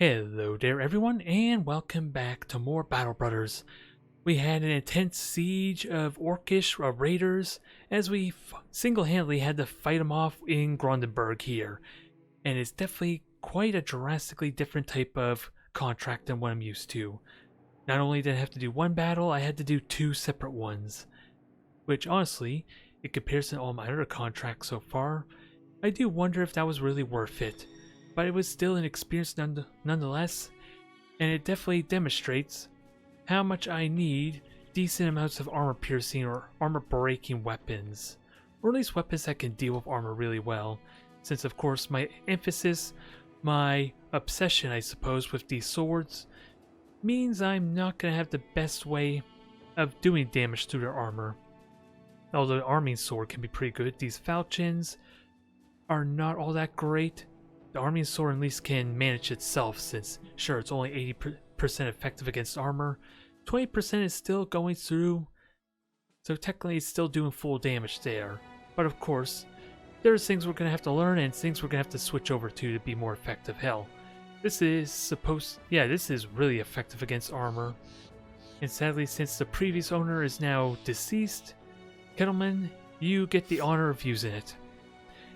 Hello there everyone, and welcome back to more Battle Brothers. We had an intense siege of Orcish raiders as we single-handedly had to fight them off in Grondenburg here. And it's definitely quite a drastically different type of contract than what I'm used to. Not only did I have to do one battle, I had to do two separate ones. Which honestly, in comparison to all my other contracts so far, I do wonder if that was really worth it. But it was still an experience nonetheless, and it definitely demonstrates how much I need decent amounts of armor piercing or armor breaking weapons, or at least weapons that can deal with armor really well, since of course my emphasis, my obsession I suppose with these swords, means I'm not going to have the best way of doing damage to their armor. Although the arming sword can be pretty good, these falchions are not all that great. The arming sword at least can manage itself, since sure it's only 80% effective against armor, 20% is still going through, so technically it's still doing full damage there. But of course, there's things we're going to have to learn and things we're going to have to switch over to be more effective. Hell, this is really effective against armor. And sadly, since the previous owner is now deceased, Kettleman, you get the honor of using it.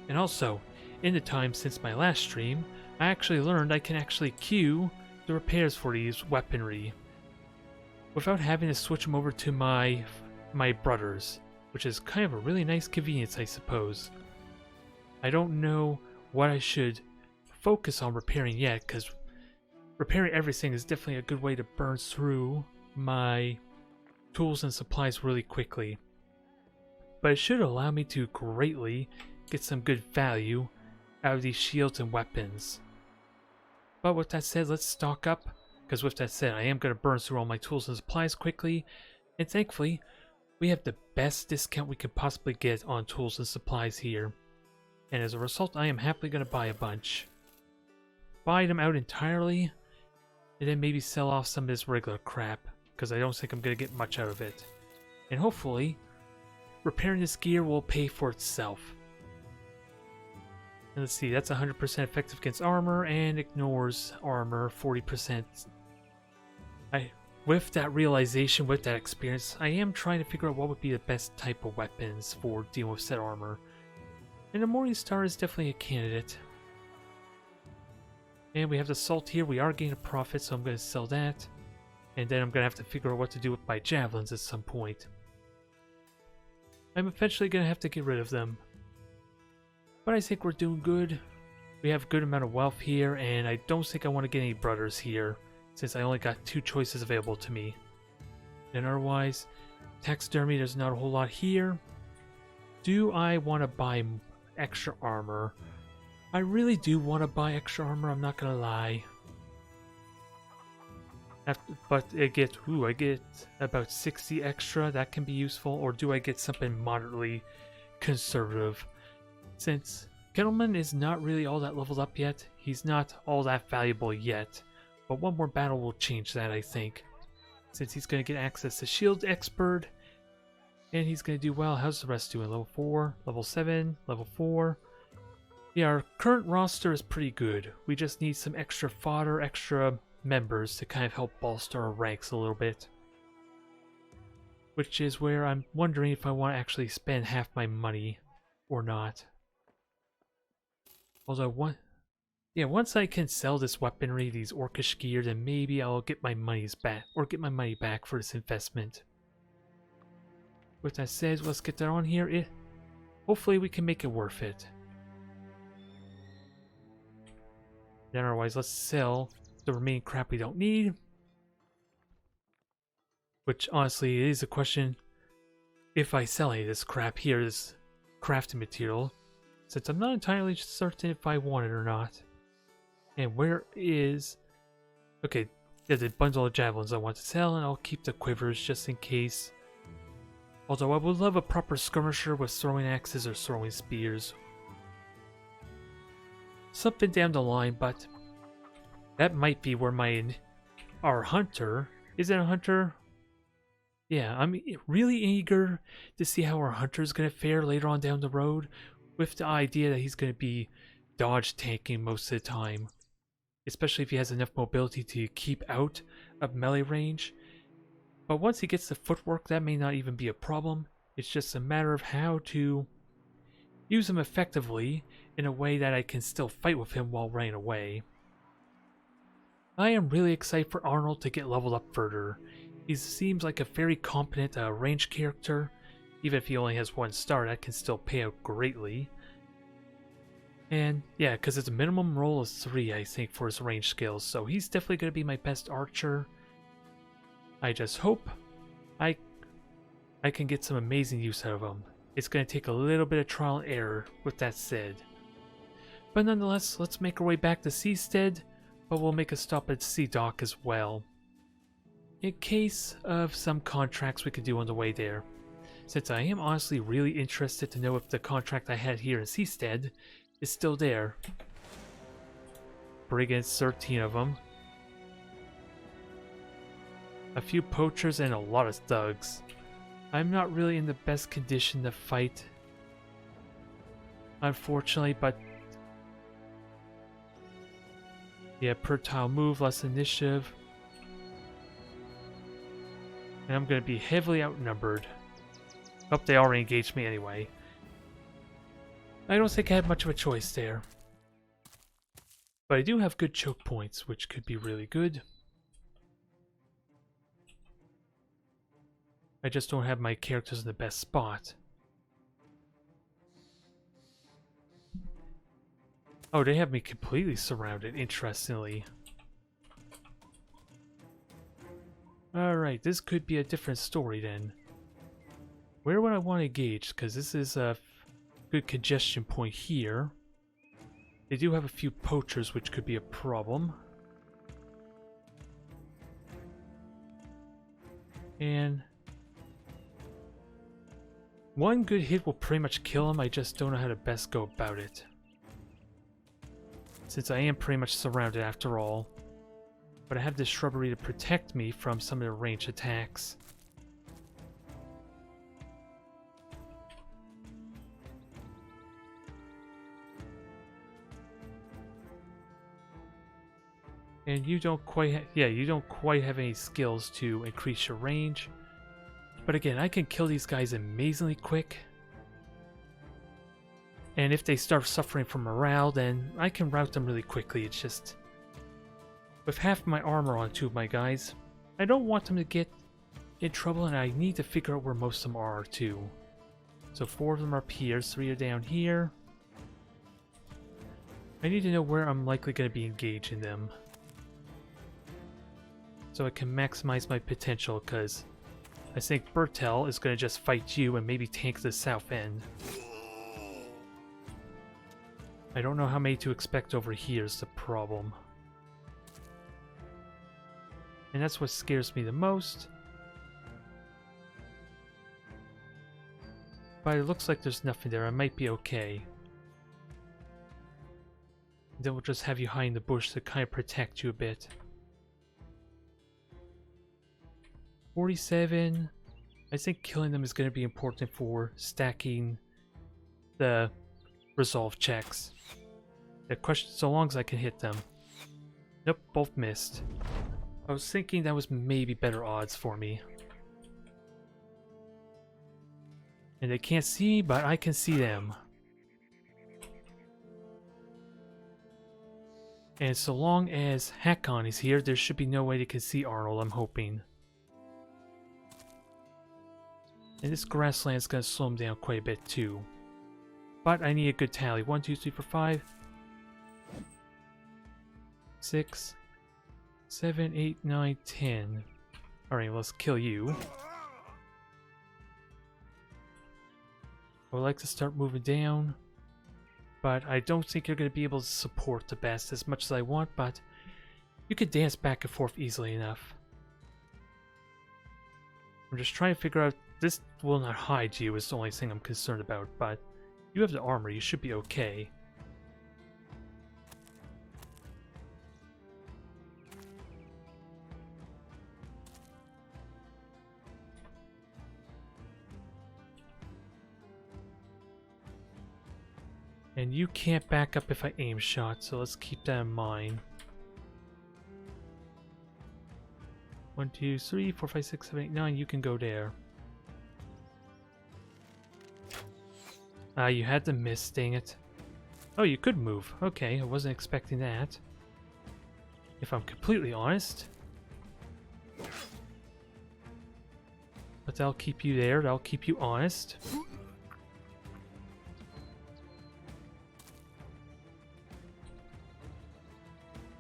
And also, in the time since my last stream, I actually learned I can actually queue the repairs for these weaponry without having to switch them over to my brothers, which is kind of a really nice convenience, I suppose. I don't know what I should focus on repairing yet, because repairing everything is definitely a good way to burn through my tools and supplies really quickly. But it should allow me to greatly get some good value out of these shields and weapons. But with that said, let's stock up, because with that said, I am going to burn through all my tools and supplies quickly, and thankfully, we have the best discount we could possibly get on tools and supplies here. And as a result, I am happily going to buy a bunch. Buy them out entirely, and then maybe sell off some of this regular crap, because I don't think I'm going to get much out of it. And hopefully, repairing this gear will pay for itself. Let's see, that's 100% effective against armor and ignores armor 40%. With that realization, with that experience, I am trying to figure out what would be the best type of weapons for dealing with said armor. And the Morning Star is definitely a candidate. And we have the salt here. We are getting a profit, so I'm going to sell that. And then I'm going to have to figure out what to do with my javelins at some point. I'm eventually going to have to get rid of them. But I think we're doing good. We have a good amount of wealth here, and I don't think I want to get any brothers here, since I only got two choices available to me. And otherwise, taxidermy, there's not a whole lot here. Do I want to buy extra armor? I really do want to buy extra armor, I'm not going to lie. But I get about 60 extra, that can be useful, or do I get something moderately conservative? Since Kettleman is not really all that leveled up yet, he's not all that valuable yet, but one more battle will change that, I think. Since he's going to get access to Shield Expert, and he's going to do well. How's the rest doing? Level 4, level 7, level 4. Yeah, our current roster is pretty good. We just need some extra fodder, extra members to kind of help bolster our ranks a little bit. Which is where I'm wondering if I want to actually spend half my money or not. Although, once I can sell this weaponry, these Orcish gear, then maybe I'll get my monies back, or get my money back for this investment. With that said, let's get that on here. Hopefully we can make it worth it. Then otherwise, let's sell the remaining crap we don't need. Which, honestly, is a question. If I sell any of this crap here, this crafting material, since I'm not entirely certain if I want it or not. And where is... Okay, there's a bundle of javelins I want to sell, and I'll keep the quivers just in case. Although I would love a proper skirmisher with throwing axes or throwing spears. Something down the line, but that might be where our hunter... Is it a hunter? Yeah, I'm really eager to see how our hunter is going to fare later on down the road, with the idea that he's going to be dodge tanking most of the time. especially if he has enough mobility to keep out of melee range. But once he gets the footwork, that may not even be a problem. It's just a matter of how to use him effectively in a way that I can still fight with him while running away. I am really excited for Arnold to get leveled up further. He seems like a very competent range character. Even if he only has 1 star, that can still pay out greatly. And yeah, because it's a minimum roll of 3, I think, for his range skills, so he's definitely going to be my best archer. I just hope I can get some amazing use out of him. It's going to take a little bit of trial and error, with that said. But nonetheless, let's make our way back to Seastead, but we'll make a stop at Sea Dock as well, in case of some contracts we could do on the way there. Since I am honestly really interested to know if the contract I had here in Seastead is still there. Brigands, 13 of them. A few poachers and a lot of thugs. I'm not really in the best condition to fight, unfortunately, but yeah, per tile move, less initiative. And I'm going to be heavily outnumbered. Hope they already engaged me anyway. I don't think I have much of a choice there. But I do have good choke points, which could be really good. I just don't have my characters in the best spot. Oh, they have me completely surrounded, interestingly. Alright, this could be a different story then. Where would I want to engage? Because this is a good congestion point here. They do have a few poachers, which could be a problem. And one good hit will pretty much kill him, I just don't know how to best go about it. Since I am pretty much surrounded after all. But I have this shrubbery to protect me from some of the ranged attacks. And you don't quite you don't quite have any skills to increase your range. But again, I can kill these guys amazingly quick. And if they start suffering from morale, then I can rout them really quickly. It's just, with half my armor on 2 of my guys, I don't want them to get in trouble, and I need to figure out where most of them are too. So 4 of them are up here, 3 are down here. I need to know where I'm likely going to be engaging them, so I can maximize my potential, because I think Bertel is going to just fight you and maybe tank the south end. I don't know how many to expect over here is the problem. And that's what scares me the most. But it looks like there's nothing there. I might be okay. Then we'll just have you hide in the bush to kind of protect you a bit. 47. I think killing them is going to be important for stacking the resolve checks. The question, so long as I can hit them. Nope, both missed. I was thinking that was maybe better odds for me. And they can't see me, but I can see them. And so long as Hakon is here, there should be no way they can see Arnold, I'm hoping. And this grassland is going to slow him down quite a bit too. But I need a good tally. 1, 2, 3, 4, 5. 6, 7, 8, 9, 10. Alright, let's kill you. I would like to start moving down, but I don't think you're going to be able to support the best as much as I want, but you could dance back and forth easily enough. I'm just trying to figure out, this will not hide you is the only thing I'm concerned about, but you have the armor, you should be okay. And you can't back up if I aim shot, so let's keep that in mind. 1, 2, 3, 4, 5, 6, 7, 8, 9. You can go there. Ah, you had to miss, dang it. Oh, you could move. Okay, I wasn't expecting that. If I'm completely honest. But that'll keep you there. That'll keep you honest.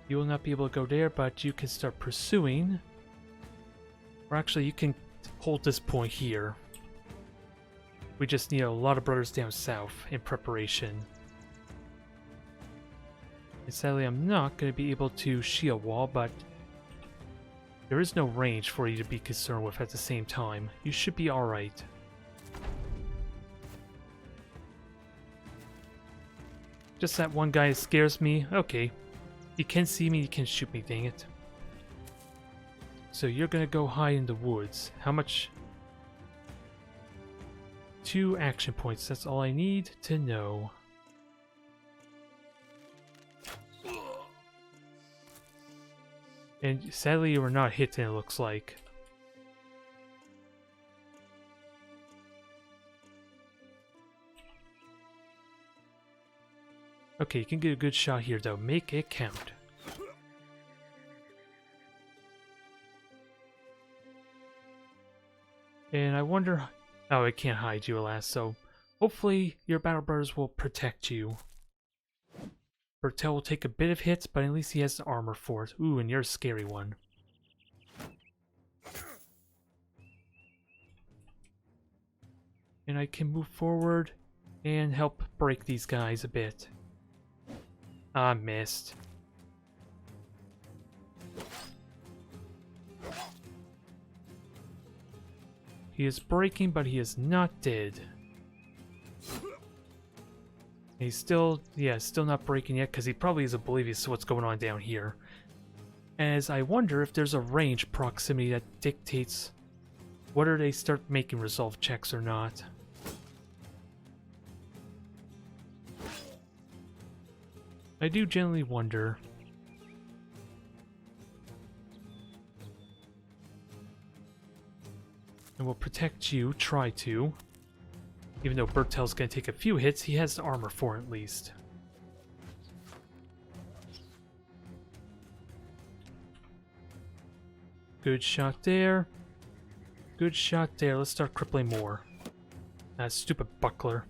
You will not be able to go there, but you can start pursuing. Or actually, you can hold this point here. We just need a lot of brothers down south in preparation. And sadly, I'm not going to be able to shield wall, but there is no range for you to be concerned with at the same time. You should be alright. Just that one guy scares me. Okay. You can see me, you can shoot me, dang it. So you're gonna go hide in the woods. How much? 2 action points, that's all I need to know. And sadly you were not hit, it looks like. Okay, you can get a good shot here though. Make it count. And I wonder... Oh, it can't hide you, alas, so hopefully your battle brothers will protect you. Bertel will take a bit of hits, but at least he has the armor for it. Ooh, and you're a scary one. And I can move forward and help break these guys a bit. Ah, missed. He is breaking, but he is not dead. He's still, yeah, still not breaking yet, because he probably is oblivious to what's going on down here. As I wonder if there's a range proximity that dictates whether they start making resolve checks or not. I do generally wonder. And we'll protect you, try to. Even though Bertel's gonna take a few hits, he has the armor for it at least. Good shot there. Good shot there. Let's start crippling more. That stupid buckler.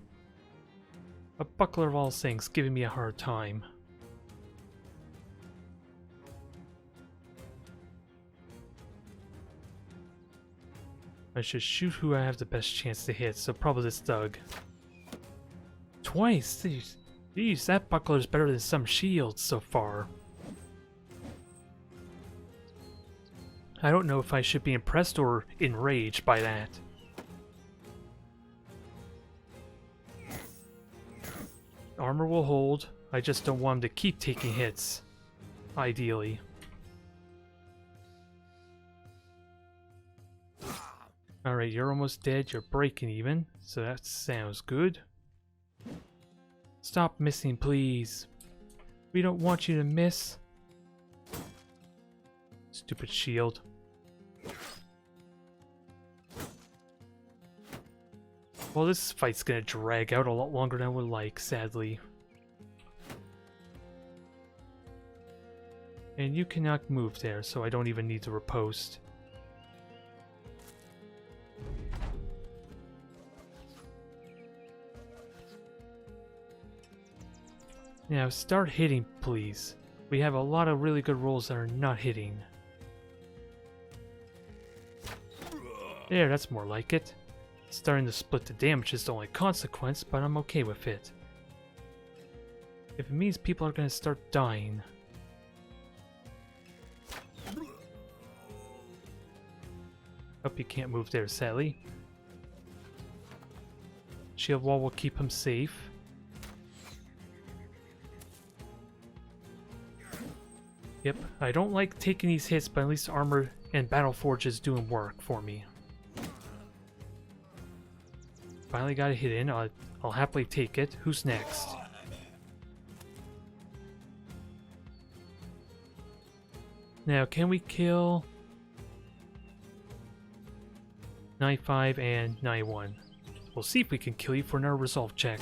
A buckler of all things, giving me a hard time. I should shoot who I have the best chance to hit, so probably this Doug. Twice? Jeez, that buckler's better than some shields so far. I don't know if I should be impressed or enraged by that. Armor will hold, I just don't want him to keep taking hits. Ideally. Alright, you're almost dead, you're breaking even, so that sounds good. Stop missing, please. We don't want you to miss. Stupid shield. Well, this fight's gonna drag out a lot longer than I would like, sadly. And you cannot move there, so I don't even need to riposte. Now start hitting, please. We have a lot of really good rolls that are not hitting. There, that's more like it. Starting to split the damage is the only consequence, but I'm okay with it. If it means people are going to start dying. Hope you can't move there, sadly. Shield wall will keep him safe. Yep, I don't like taking these hits, but at least armor and battle forge is doing work for me. Finally got a hit in. I'll happily take it. Who's next? Now, can we kill... 95 and 91. We'll see if we can kill you for another resolve check.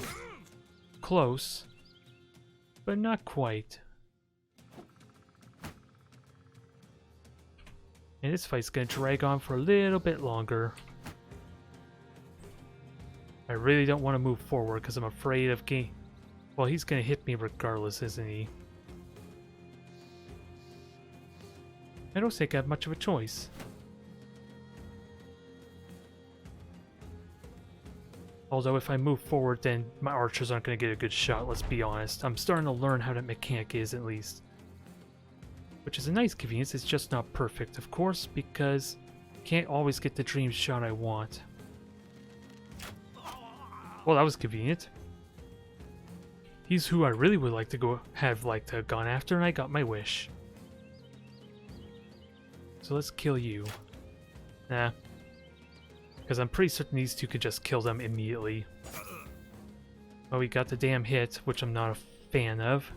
Close, but not quite. And this fight's gonna drag on for a little bit longer. I really don't want to move forward because I'm afraid of well, he's gonna hit me regardless, isn't he? I don't think I have much of a choice. Although if I move forward, then my archers aren't going to get a good shot, let's be honest. I'm starting to learn how that mechanic is, at least. Which is a nice convenience, it's just not perfect, of course, because I can't always get the dream shot I want. Well, that was convenient. He's who I really would like to have gone after, and I got my wish. So let's kill you. Nah. Because I'm pretty certain these two could just kill them immediately. Oh, we got the damn hit, which I'm not a fan of.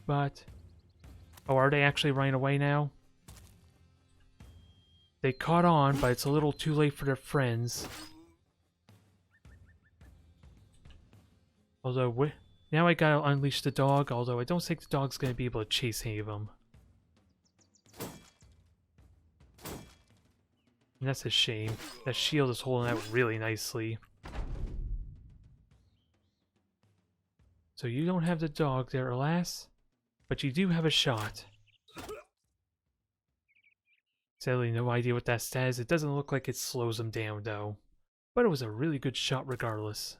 But... oh, are they actually running away now? They caught on, but it's a little too late for their friends. Although, now I gotta unleash the dog, although I don't think the dog's gonna be able to chase any of them. And that's a shame. That shield is holding out really nicely. So you don't have the dog there, alas, but you do have a shot. Sadly, no idea what that stat is. It doesn't look like it slows him down, though. But it was a really good shot regardless.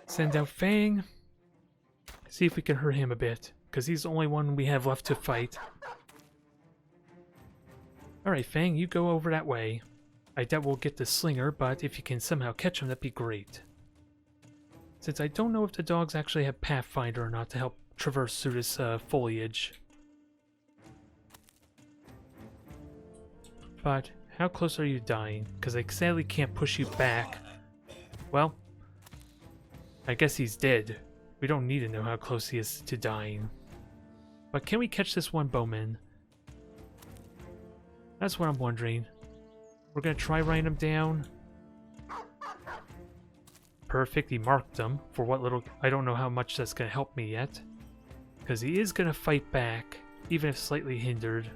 Send out Fang. See if we can hurt him a bit, because he's the only one we have left to fight. Alright, Fang, you go over that way. I doubt we'll get the slinger, but if you can somehow catch him, that'd be great. Since I don't know if the dogs actually have Pathfinder or not to help traverse through this foliage. But how close are you dying? Because I sadly can't push you back. Well, I guess he's dead. We don't need to know how close he is to dying. But can we catch this one bowman? That's what I'm wondering. We're gonna try writing him down. Perfect, he marked him for what little... I don't know how much that's gonna help me yet. Because he is gonna fight back, even if slightly hindered.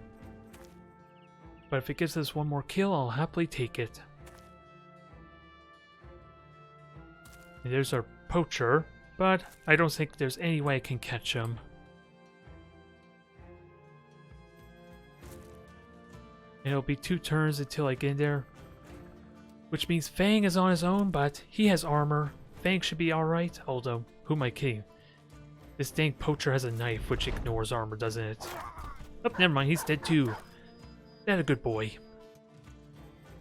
But if it gives us one more kill, I'll happily take it. And there's our poacher, but I don't think there's any way I can catch him. And it'll be 2 turns until I get in there. Which means Fang is on his own, but he has armor. Fang should be alright, although, who am I kidding? This dang poacher has a knife, which ignores armor, doesn't it? Oh, never mind, he's dead too. That a good boy.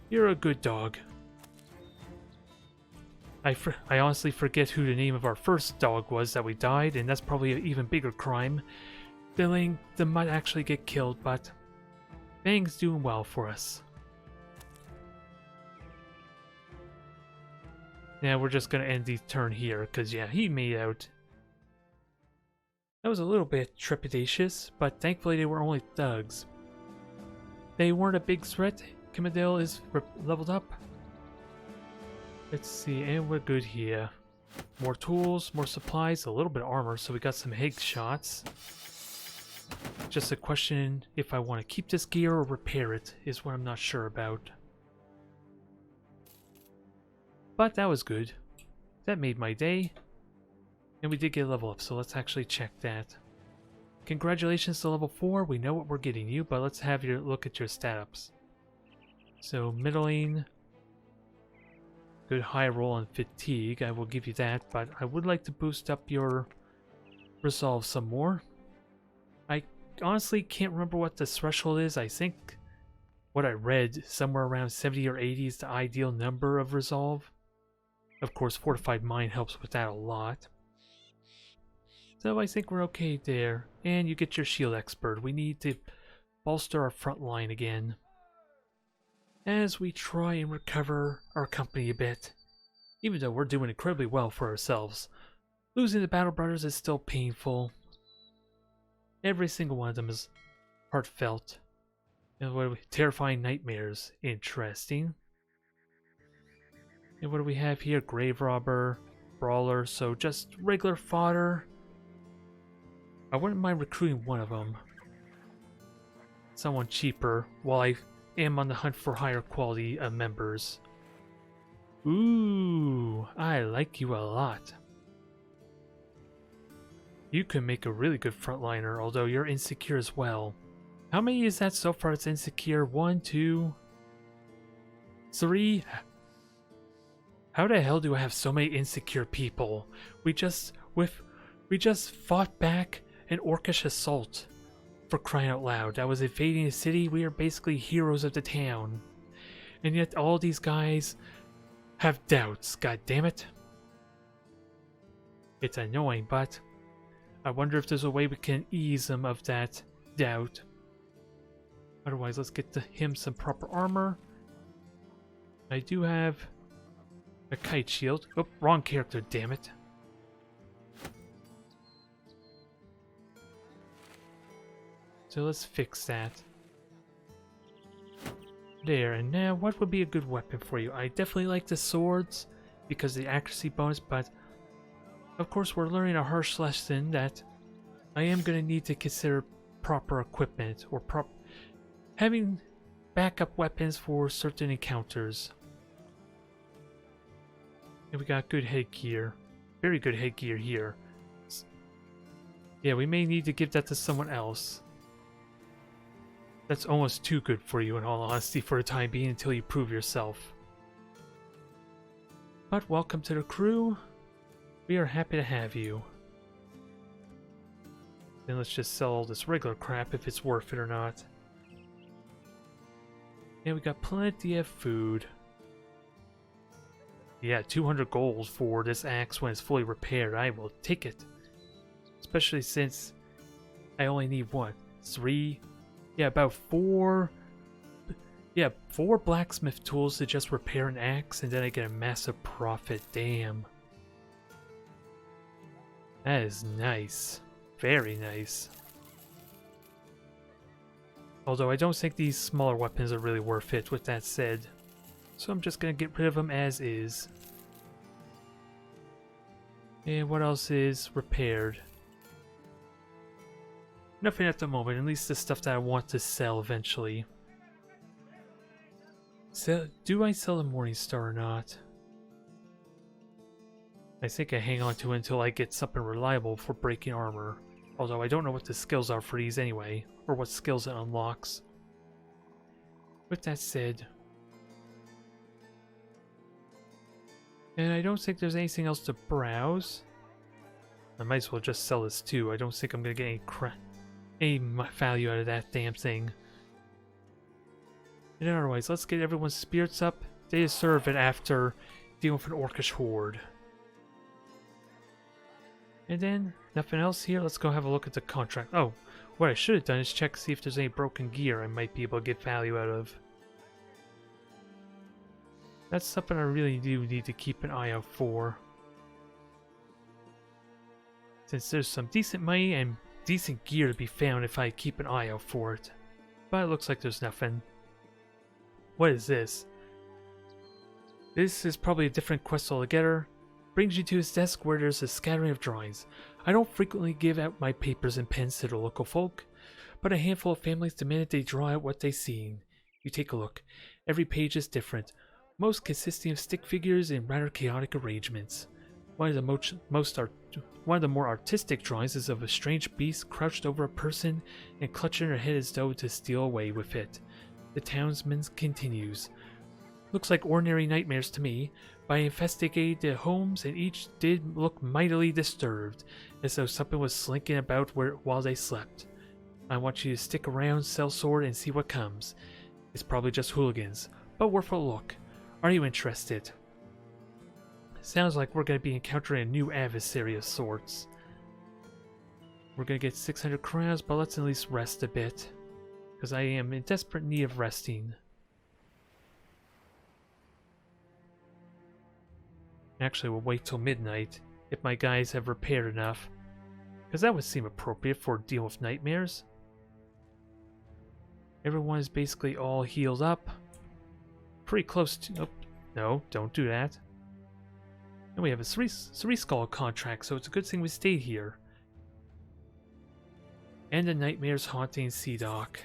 You're a good dog. I honestly forget who the name of our first dog was that we died, and that's probably an even bigger crime. Billing them might actually get killed, but Fang's doing well for us. Now we're just gonna end the turn here, because yeah, he made out. That was a little bit trepidatious, but thankfully they were only thugs. They weren't a big threat. Kamadil is leveled up. Let's see, and we're good here. More tools, more supplies, a little bit of armor, so we got some head shots. Just a question if I want to keep this gear or repair it is what I'm not sure about. But that was good. That made my day. And we did get a level up, so let's actually check that. Congratulations to level 4, we know what we're getting you, but let's have your look at your stat ups. So middling, good high roll on fatigue, I will give you that, but I would like to boost up your resolve some more. I honestly can't remember what the threshold is. I think what I read, somewhere around 70 or 80 is the ideal number of resolve. Of course, Fortified Mind helps with that a lot. So I think we're okay there. And you get your shield expert. We need to bolster our front line again, as we try and recover our company a bit. Even though we're doing incredibly well for ourselves. Losing the Battle Brothers is still painful. Every single one of them is heartfelt. And what do we, terrifying nightmares. Interesting. And what do we have here? Grave robber, brawler, so just regular fodder. I wouldn't mind recruiting one of them. Someone cheaper, while I am on the hunt for higher quality members. Ooh, I like you a lot. You can make a really good frontliner, although you're insecure as well. How many is that so far? It's insecure. 1, 2, 3. How the hell do I have so many insecure people? We just fought back an orcish assault. For crying out loud. That was invading the city. We are basically heroes of the town. And yet all these guys have doubts. God damn it. It's annoying, but I wonder if there's a way we can ease them of that doubt. Otherwise, let's get to him some proper armor. I do have a kite shield. Oh, wrong character, damn it. So let's fix that. There, and now what would be a good weapon for you? I definitely like the swords because of the accuracy bonus, but of course we're learning a harsh lesson that I am going to need to consider proper equipment or having backup weapons for certain encounters. And we got good headgear. Very good headgear here. Yeah, we may need to give that to someone else. That's almost too good for you, in all honesty, for the time being, until you prove yourself. But welcome to the crew. We are happy to have you. Then let's just sell all this regular crap if it's worth it or not. And we got plenty of food. Yeah, 200 gold for this axe when it's fully repaired. I will take it. Especially since I only need, what, 3... Yeah, about 4 blacksmith tools to just repair an axe, and then I get a massive profit. Damn. That is nice. Very nice. Although I don't think these smaller weapons are really worth it, with that said. So I'm just gonna get rid of them as is. And what else is repaired? Nothing at the moment, at least the stuff that I want to sell eventually. So, do I sell the Morningstar or not? I think I hang on to it until I get something reliable for breaking armor. Although I don't know what the skills are for these anyway, or what skills it unlocks. With that said... And I don't think there's anything else to browse. I might as well just sell this too. I don't think I'm going to get any value out of that damn thing. And otherwise, let's get everyone's spirits up. They deserve it after dealing with an orcish horde. And then, nothing else here. Let's go have a look at the contract. Oh, what I should have done is check to see if there's any broken gear I might be able to get value out of. That's something I really do need to keep an eye out for. Since there's some decent money and decent gear to be found if I keep an eye out for it. But it looks like there's nothing. What is this? This is probably a different quest altogether. Brings you to his desk where there's a scattering of drawings. I don't frequently give out my papers and pens to the local folk, but a handful of families demanded they draw out what they seen. You take a look. Every page is different, most consisting of stick figures in rather chaotic arrangements. One of the more artistic drawings is of a strange beast crouched over a person and clutching her head as though to steal away with it. The townsman continues. Looks like ordinary nightmares to me, but I investigated the homes and each did look mightily disturbed, as though something was slinking about while they slept. I want you to stick around, sell sword, and see what comes. It's probably just hooligans, but worth a look. Are you interested? Sounds like we're going to be encountering a new adversary of sorts. We're going to get 600 crowns, but let's at least rest a bit, because I am in desperate need of resting. Actually, we'll wait till midnight, if my guys have repaired enough. Because that would seem appropriate for dealing with nightmares. Everyone is basically all healed up. Pretty close to... Oh, no, don't do that. And we have a three skull contract, so it's a good thing we stayed here. And the nightmares haunting Sea Dock.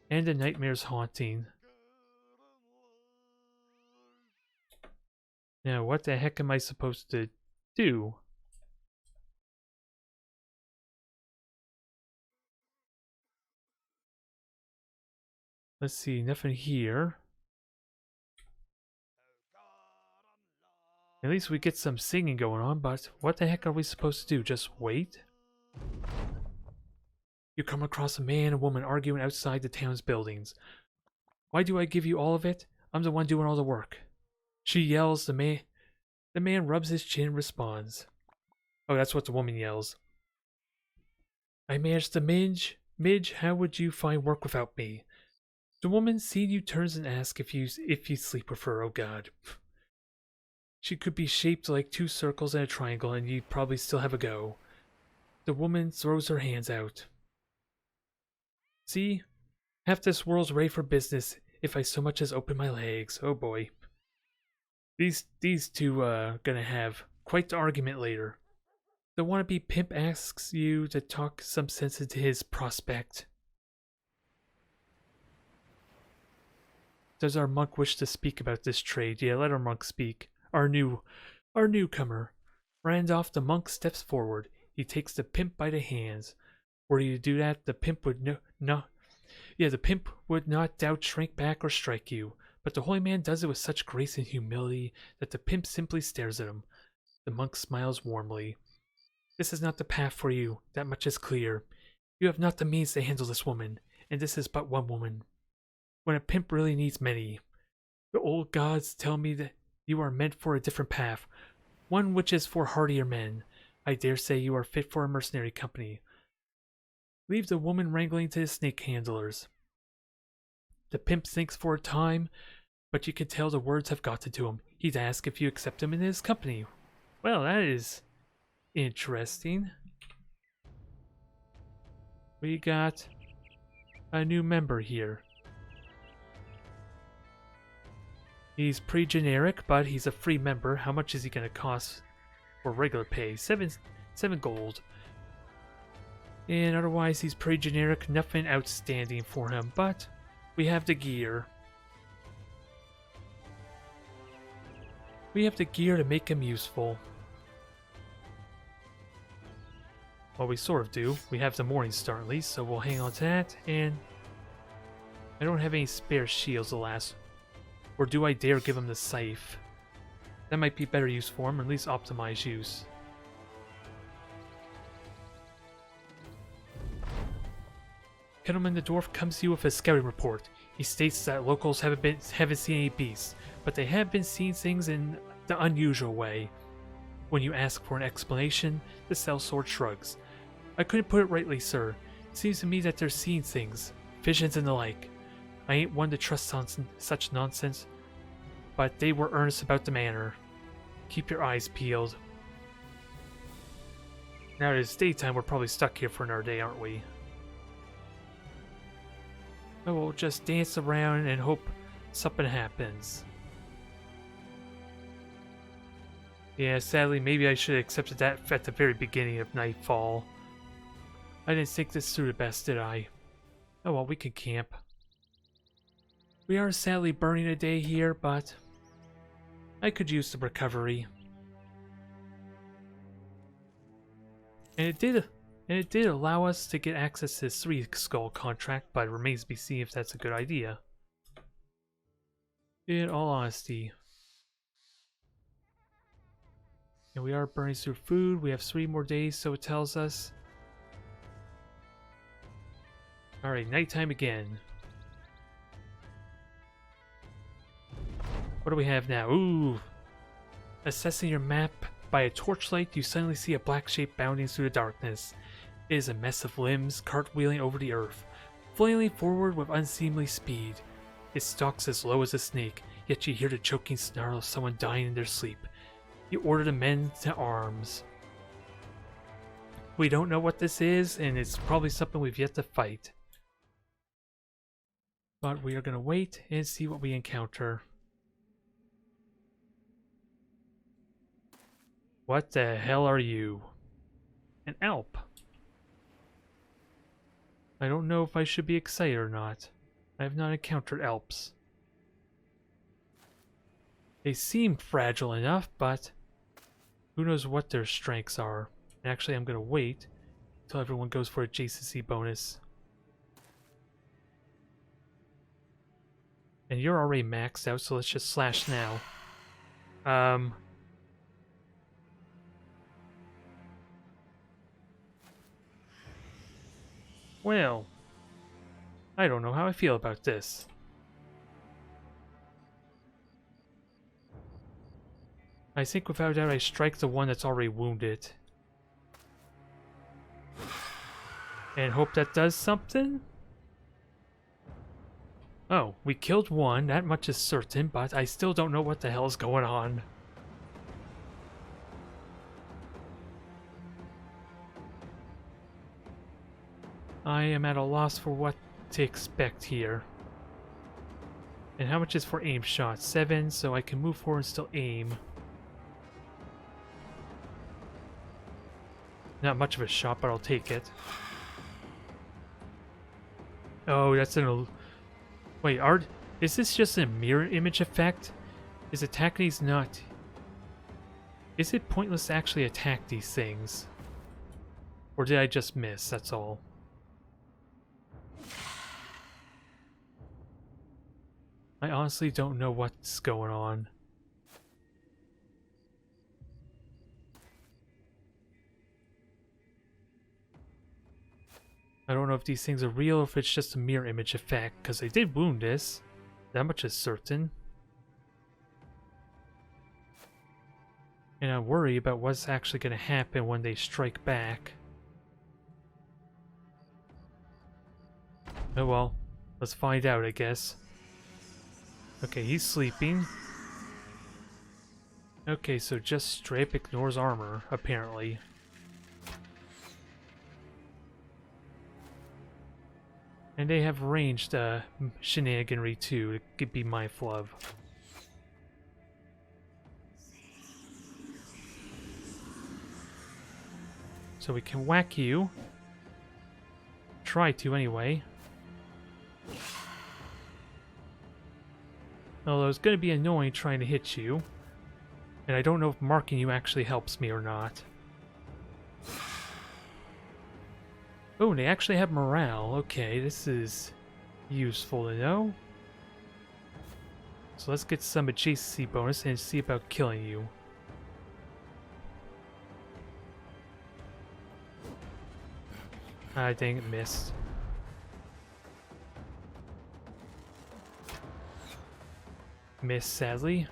And the nightmares haunting. Now, what the heck am I supposed to do? Let's see, nothing here. At least we get some singing going on, but what the heck are we supposed to do? Just wait? You come across a man and woman arguing outside the town's buildings. Why do I give you all of it? I'm the one doing all the work. She yells, the man rubs his chin and responds. Oh, that's what the woman yells. I managed to Midge. Midge, how would you find work without me? The woman, seeing you, turns and asks if you sleep with her. Oh God. She could be shaped like two circles and a triangle, and you'd probably still have a go. The woman throws her hands out. See? Half this world's ready for business if I so much as open my legs. Oh boy. These two gonna have quite the argument later. The wannabe pimp asks you to talk some sense into his prospect. Does our monk wish to speak about this trade? Yeah, let our monk speak. Our newcomer. Randolph the monk steps forward. He takes the pimp by the hands. Were you to do that, the pimp would the pimp would not doubt shrink back or strike you. But the holy man does it with such grace and humility that the pimp simply stares at him. The monk smiles warmly. This is not the path for you, that much is clear. You have not the means to handle this woman, and this is but one woman. When a pimp really needs many. The old gods tell me that you are meant for a different path, one which is for hardier men. I dare say you are fit for a mercenary company. Leave the woman wrangling to the snake handlers. The pimp thinks for a time, but you can tell the words have gotten to him. He'd ask if you accept him in his company. Well, that is interesting. We got a new member here. He's pretty generic, but he's a free member. How much is he going to cost for regular pay? 7 gold. And otherwise, he's pretty generic. Nothing outstanding for him, but we have the gear. We have the gear to make him useful. Well, we sort of do. We have the Morning Star at least, so we'll hang on to that. And I don't have any spare shields, alas. Or do I dare give him the scythe? That might be better use for him, or at least optimized use. Gentleman, the dwarf comes to you with a scouting report. He states that locals haven't seen any beasts, but they have been seeing things in the unusual way. When you ask for an explanation, the sellsword shrugs. I couldn't put it rightly, sir. It seems to me that they're seeing things, visions and the like. I ain't one to trust such nonsense, but they were earnest about the matter. Keep your eyes peeled. Now that it's daytime, we're probably stuck here for another day, aren't we? Oh, we'll just dance around and hope something happens. Yeah, sadly, maybe I should have accepted that at the very beginning of Nightfall. I didn't think this through the best, did I? Oh well, we can camp. We are sadly burning a day here, but I could use some recovery. And it did allow us to get access to this 3 skull contract, but it remains to be seen if that's a good idea. In all honesty. And we are burning through food. We have 3 more days, so it tells us. Alright, nighttime again. What do we have now? Ooh! Assessing your map by a torchlight, you suddenly see a black shape bounding through the darkness. It is a mess of limbs cartwheeling over the earth, flailing forward with unseemly speed. It stalks as low as a snake, yet you hear the choking snarl of someone dying in their sleep. You order the men to arms. We don't know what this is, and it's probably something we've yet to fight. But we are going to wait and see what we encounter. What the hell are you? An Alp. I don't know if I should be excited or not. I have not encountered Alps. They seem fragile enough, but who knows what their strengths are. Actually, I'm going to wait until everyone goes for adjacency bonus. And you're already maxed out, so let's just slash now. Well, I don't know how I feel about this. I think without doubt I strike the one that's already wounded. And hope that does something? Oh, we killed one, that much is certain, but I still don't know what the hell is going on. I am at a loss for what to expect here. And how much is for aim shot? 7, so I can move forward and still aim. Not much of a shot, but I'll take it. Oh, that's an... Wait, is this just a mirror image effect? Is attacking these not... Is it pointless to actually attack these things? Or did I just miss, that's all? I honestly don't know what's going on. I don't know if these things are real or if it's just a mirror image effect, because they did wound this. That much is certain. And I worry about what's actually going to happen when they strike back. Oh well, let's find out, I guess. Okay, he's sleeping. Okay, so just straight up ignores armor, apparently. And they have ranged shenaniganry too, to be mindful of. So we can whack you. Try to, anyway. Although it's going to be annoying trying to hit you. And I don't know if marking you actually helps me or not. Oh, they actually have morale. Okay, this is useful to know. So let's get some adjacency bonus and see about killing you. Ah, dang it, missed. Missed, sadly.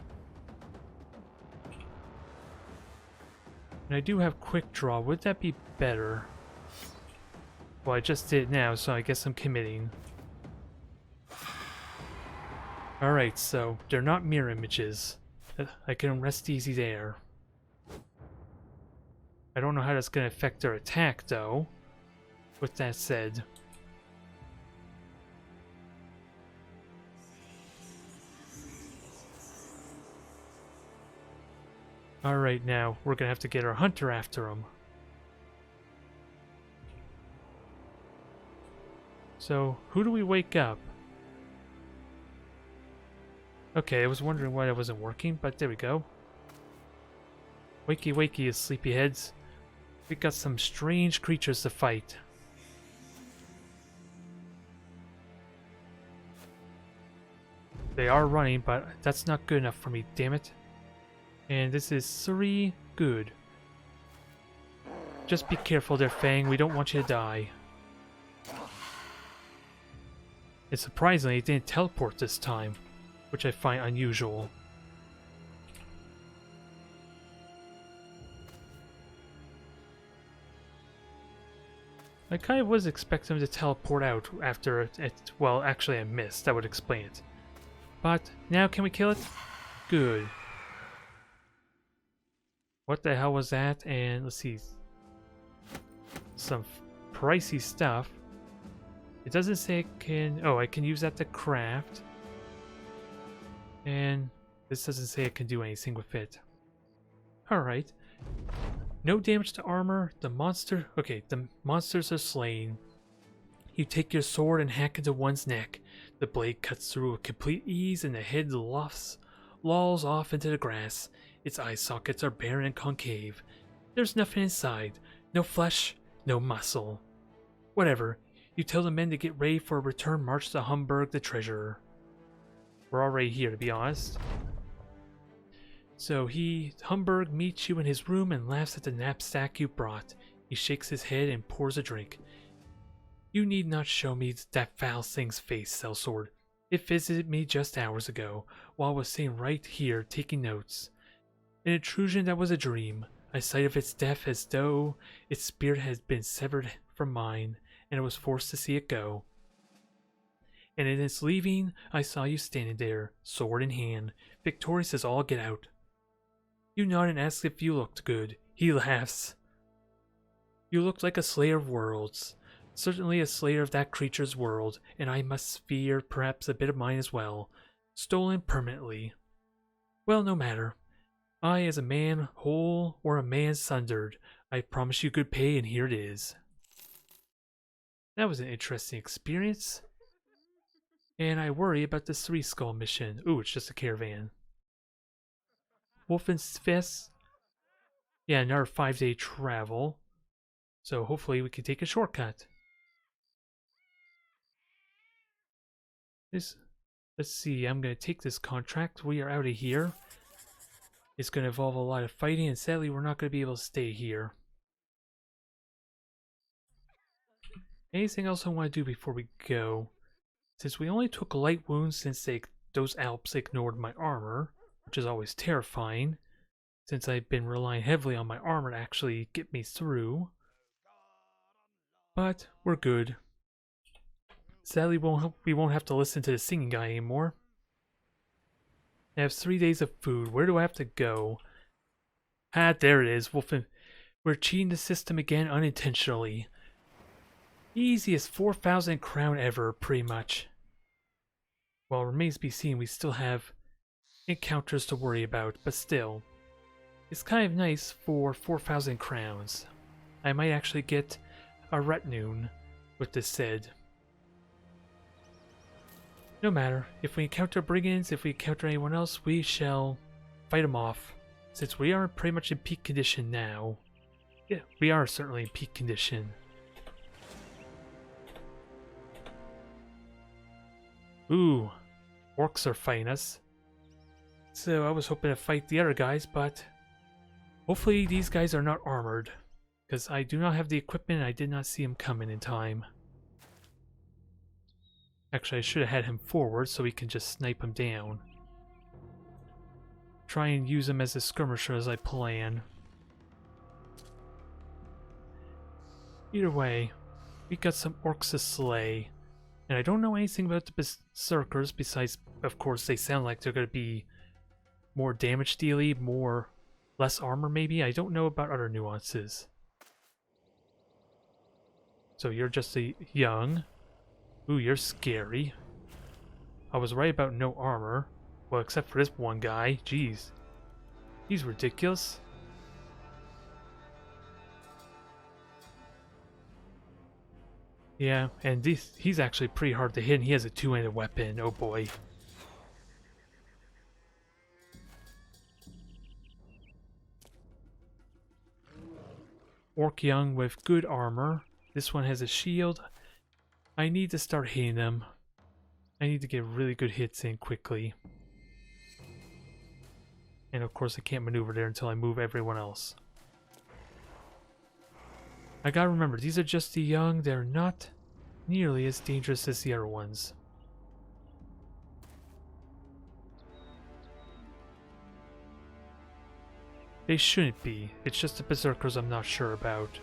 And I do have quick draw. Would that be better? Well, I just did it now, so I guess I'm committing. Alright, so they're not mirror images. I can rest easy there. I don't know how that's going to affect their attack, though. With that said. Alright, now we're going to have to get our hunter after him. So, who do we wake up? Okay, I was wondering why that wasn't working, but there we go. Wakey wakey, you sleepyheads. We got some strange creatures to fight. They are running, but that's not good enough for me, damn it. And this is 3 good. Just be careful there, Fang. We don't want you to die. And surprisingly, it didn't teleport this time, which I find unusual. I kind of was expecting him to teleport out after it. Well, actually I missed. That would explain it. But now can we kill it? Good. What the hell was that? And let's see. Some pricey stuff. It doesn't say I can... Oh, I can use that to craft. And this doesn't say I can do anything with it. Alright. No damage to armor. The monster... Okay, the monsters are slain. You take your sword and hack into one's neck. The blade cuts through with complete ease and the head lolls off into the grass. Its eye sockets are barren and concave. There's nothing inside. No flesh, no muscle. Whatever. You tell the men to get ready for a return march to Humberg the Treasurer. We're already here, to be honest. So Humberg meets you in his room and laughs at the knapsack you brought. He shakes his head and pours a drink. You need not show me that foul thing's face, sellsword. It visited me just hours ago, while I was sitting right here taking notes. An intrusion that was a dream, a sight of its death as though its spirit had been severed from mine, and I was forced to see it go. And in its leaving, I saw you standing there, sword in hand, victorious as all get out. You nod and ask if you looked good. He laughs. You looked like a slayer of worlds. Certainly a slayer of that creature's world, and I must fear perhaps a bit of mine as well. Stolen permanently. Well, no matter. I, as a man whole or a man sundered, I promise you good pay, and here it is. That was an interesting experience. And I worry about this 3-skull mission. Ooh, it's just a caravan. Wolfen's Fist. Yeah, another 5-day travel. So hopefully we can take a shortcut. Let's see, I'm going to take this contract. We are out of here. It's going to involve a lot of fighting, and sadly we're not going to be able to stay here. Anything else I want to do before we go? Since we only took light wounds since those Alps ignored my armor, which is always terrifying, since I've been relying heavily on my armor to actually get me through. But we're good. Sadly, we won't have to listen to the singing guy anymore. I have 3 days of food. Where do I have to go? Ah, there it is. We're cheating the system again unintentionally. Easiest 4,000 crown ever, pretty much. Well, remains to be seen. We still have encounters to worry about, but still. It's kind of nice for 4,000 crowns. I might actually get a retinue with this said. No matter, if we encounter brigands, if we encounter anyone else, we shall fight them off. Since we are pretty much in peak condition now. Yeah, we are certainly in peak condition. Ooh, orcs are fighting us. So I was hoping to fight the other guys, but hopefully these guys are not armored. Because I do not have the equipment and I did not see him coming in time. Actually, I should have had him forward so we can just snipe him down. Try and use him as a skirmisher as I plan. Either way, we got some orcs to slay. And I don't know anything about the berserkers besides, of course, they sound like they're going to be more damage dealy, less armor maybe. I don't know about other nuances. So you're just a young... Ooh, you're scary. I was right about no armor. Well, except for this one guy. Jeez. He's ridiculous. Yeah, and he's actually pretty hard to hit, and he has a two-handed weapon. Oh boy. Orc young with good armor. This one has a shield. I need to start hitting them. I need to get really good hits in quickly. And of course I can't maneuver there until I move everyone else. I gotta remember, these are just the young. They're not nearly as dangerous as the other ones. They shouldn't be. It's just the berserkers I'm not sure about.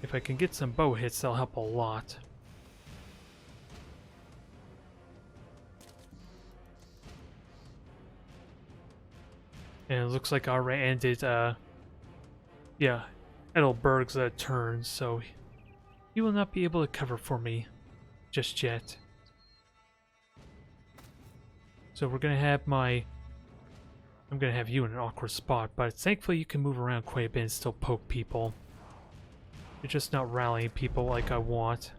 If I can get some bow hits, that'll help a lot. And it looks like I already ended, yeah, Edelberg's turn, so he will not be able to cover for me just yet. So we're gonna have I'm gonna have you in an awkward spot, but thankfully you can move around quite a bit and still poke people. You're just not rallying people like I want.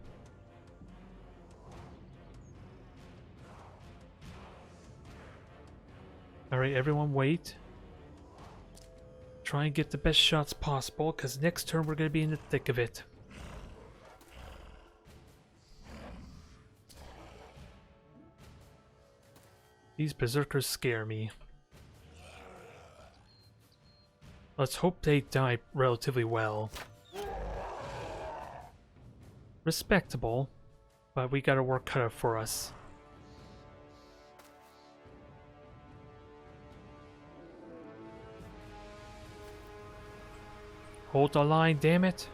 Alright, everyone wait. Try and get the best shots possible, because next turn we're gonna be in the thick of it. These berserkers scare me. Let's hope they die relatively well. Respectable, but we got our work cut out for us. Hold the line, damn it.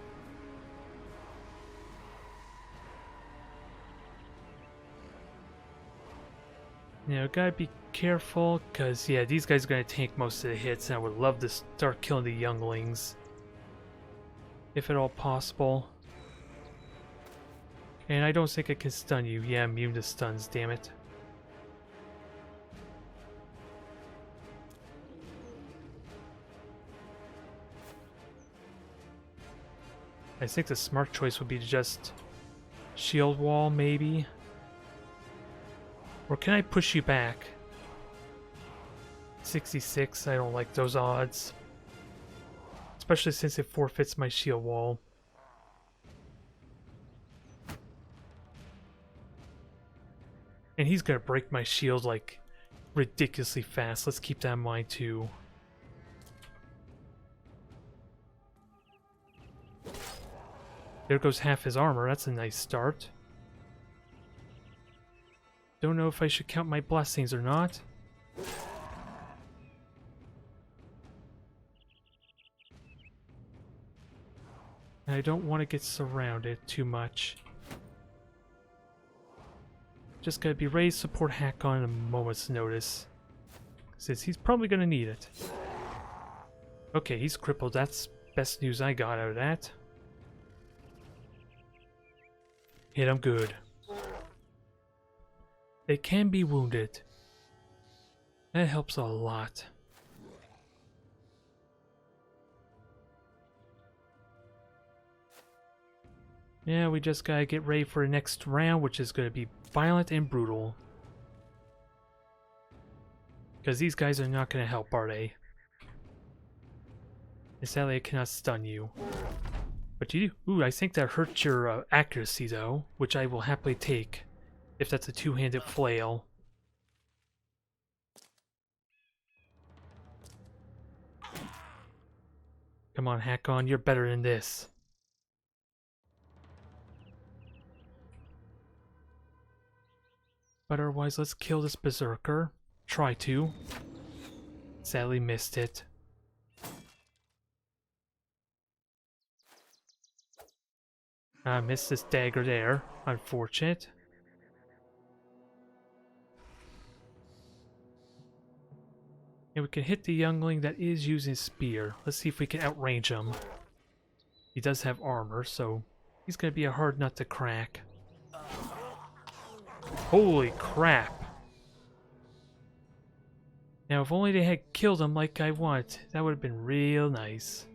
Now, gotta be careful, because, yeah, these guys are gonna tank most of the hits, and I would love to start killing the younglings. If at all possible. And I don't think I can stun you. Yeah, I'm immune to stuns, damn it. I think the smart choice would be to just shield wall, maybe. Or can I push you back? 66, I don't like those odds. Especially since it forfeits my shield wall. And he's gonna break my shield like ridiculously fast. Let's keep that in mind too. There goes half his armor. That's a nice start. Don't know if I should count my blessings or not. And I don't want to get surrounded too much. Just gotta be ready to support Hakon at a moment's notice, since he's probably gonna need it. Okay, he's crippled. That's best news I got out of that. Hit him good. They can be wounded. That helps a lot. Yeah, we just gotta get ready for the next round, which is gonna be violent and brutal. Because these guys are not gonna help, are they? And sadly, I cannot stun you. But you do. Ooh, I think that hurt your accuracy, though, which I will happily take. If that's a two-handed flail. Come on, Hakon, you're better than this. But otherwise, let's kill this berserker. Try to. Sadly missed it. I missed this dagger there. Unfortunate. And we can hit the youngling that is using spear. Let's see if we can outrange him. He does have armor, so he's gonna be a hard nut to crack. Holy crap! Now, if only they had killed him like I want, that would have been real nice.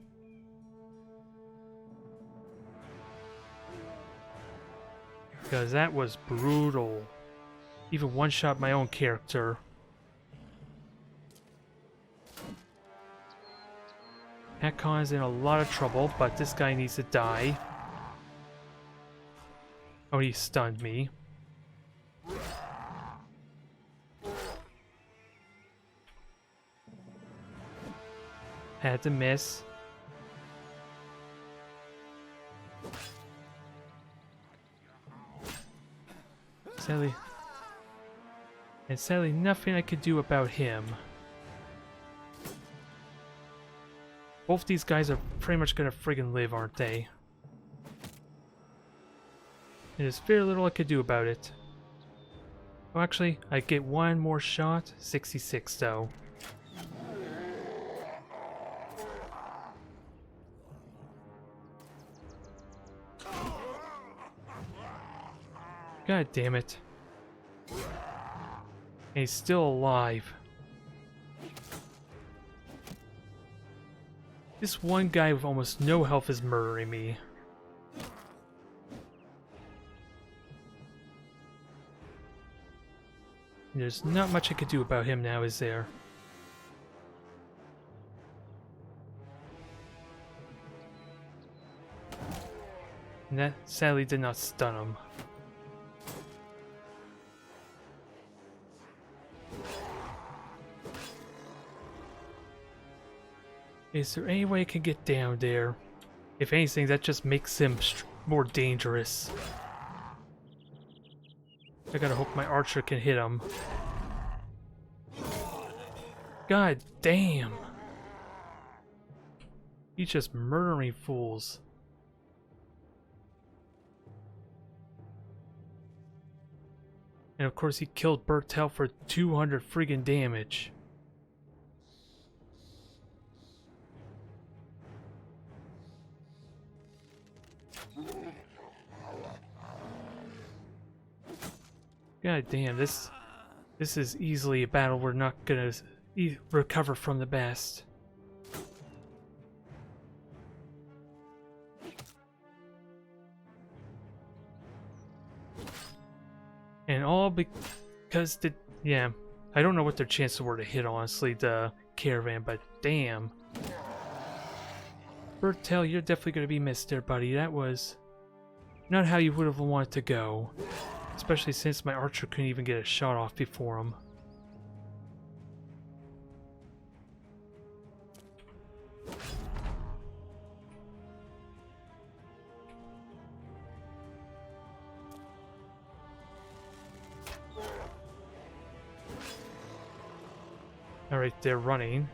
Because that was brutal. Even one-shot my own character. Hakon is in a lot of trouble, but this guy needs to die. Oh, he stunned me. Had to miss. Sadly, nothing I could do about him. Both these guys are pretty much gonna friggin' live, aren't they? There's very little I could do about it. Oh, actually, I get one more shot. 66 though. God damn it. And he's still alive. This one guy with almost no health is murdering me. And there's not much I could do about him now, is there? And that sadly did not stun him. Is there any way I can get down there? If anything, that just makes him more dangerous. I gotta hope my archer can hit him. God damn! He's just murdering fools. And of course he killed Bertel for 200 friggin' damage. God damn, this is easily a battle we're not gonna recover from the best. And all because yeah, I don't know what their chances were to hit, honestly, the caravan, but damn. Bertel, you're definitely gonna be missed there, buddy. That was not how you would have wanted to go. Especially since my archer couldn't even get a shot off before him. Alright, they're running.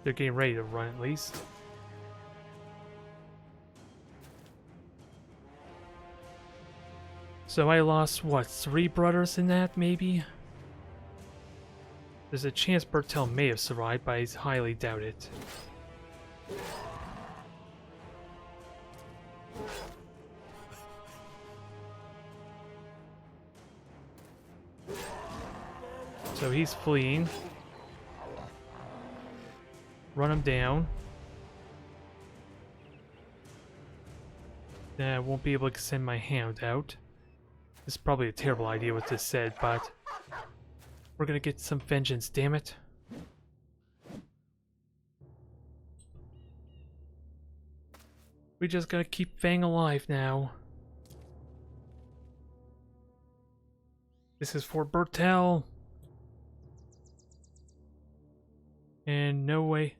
They're getting ready to run at least. So I lost, what, 3 brothers in that, maybe? There's a chance Bertel may have survived, but I highly doubt it. So he's fleeing. Run him down. I won't be able to send my hand out. This is probably a terrible idea what this said, but we're gonna get some vengeance, damn it. We just gotta keep Fang alive now. This is for Bertel. And no way.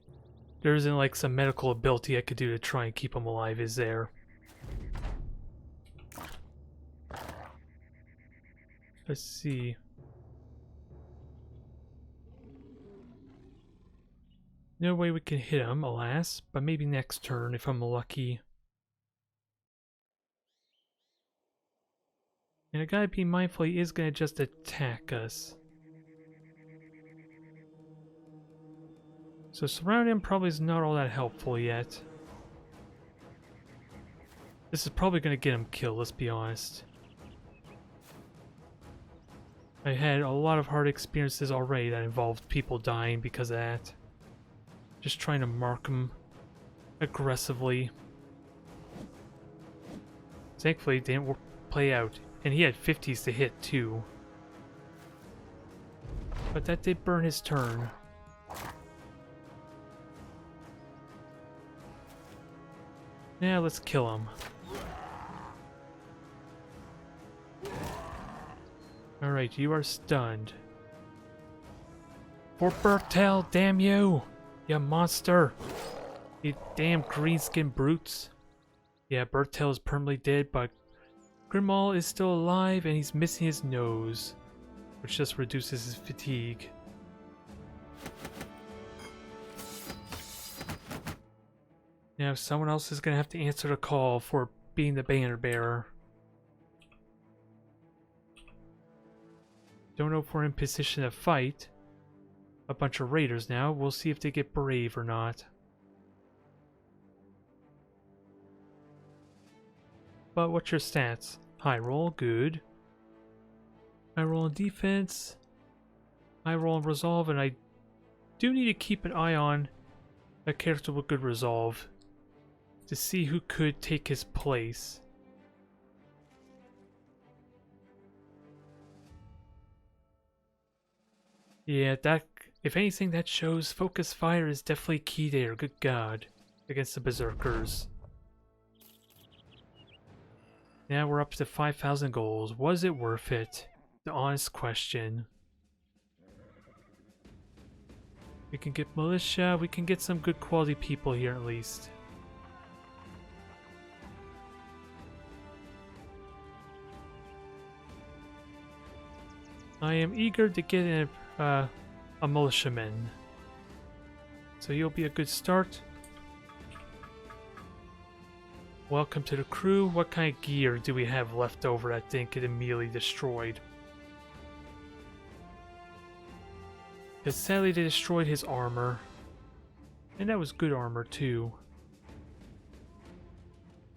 There isn't like some medical ability I could do to try and keep him alive, is there? Let's see. No way we can hit him, alas, but maybe next turn if I'm lucky. And I gotta be mindful he is gonna just attack us. So surrounding him probably is not all that helpful yet. This is probably gonna get him killed, let's be honest. I had a lot of hard experiences already that involved people dying because of that. Just trying to mark them aggressively. Thankfully it didn't play out. And he had 50s to hit too. But that did burn his turn. Yeah, let's kill him. Alright, you are stunned. For Bertel, damn you! You monster! You damn green-skinned brutes. Yeah, Bertel is permanently dead, but Grimmauld is still alive and he's missing his nose, which just reduces his fatigue. Now someone else is going to have to answer the call for being the banner bearer. Don't know if we're in position to fight a bunch of raiders now. We'll see if they get brave or not. But what's your stats? High roll, good. I roll on defense. I roll on resolve, and I do need to keep an eye on a character with good resolve to see who could take his place. Yeah, that, if anything, that shows focus fire is definitely key there, good god, against the berserkers. Now we're up to 5,000 goals. Was it worth it? The honest question. We can get militia, we can get some good quality people here at least. I am eager to get a militiaman. So you'll be a good start. Welcome to the crew. What kind of gear do we have left over that didn't get immediately destroyed? Because sadly they destroyed his armor. And that was good armor too.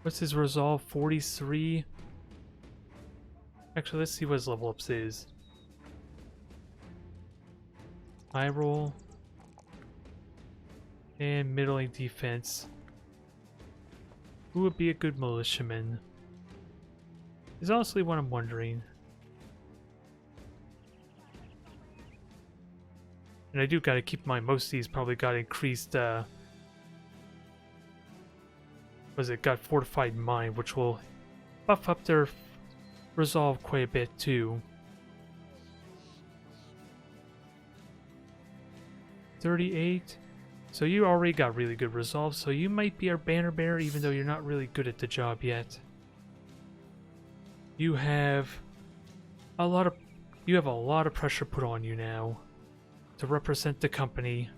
What's his resolve? 43? Actually, let's see what his level ups is. High roll. And middling defense. Who would be a good militiaman? Is honestly what I'm wondering. And I do gotta keep in mind, most of these probably got increased, got fortified mind, which will buff up their resolve quite a bit too. 38. So you already got really good resolve, so you might be our banner bearer even though you're not really good at the job yet. You have a lot of pressure put on you now to represent the company,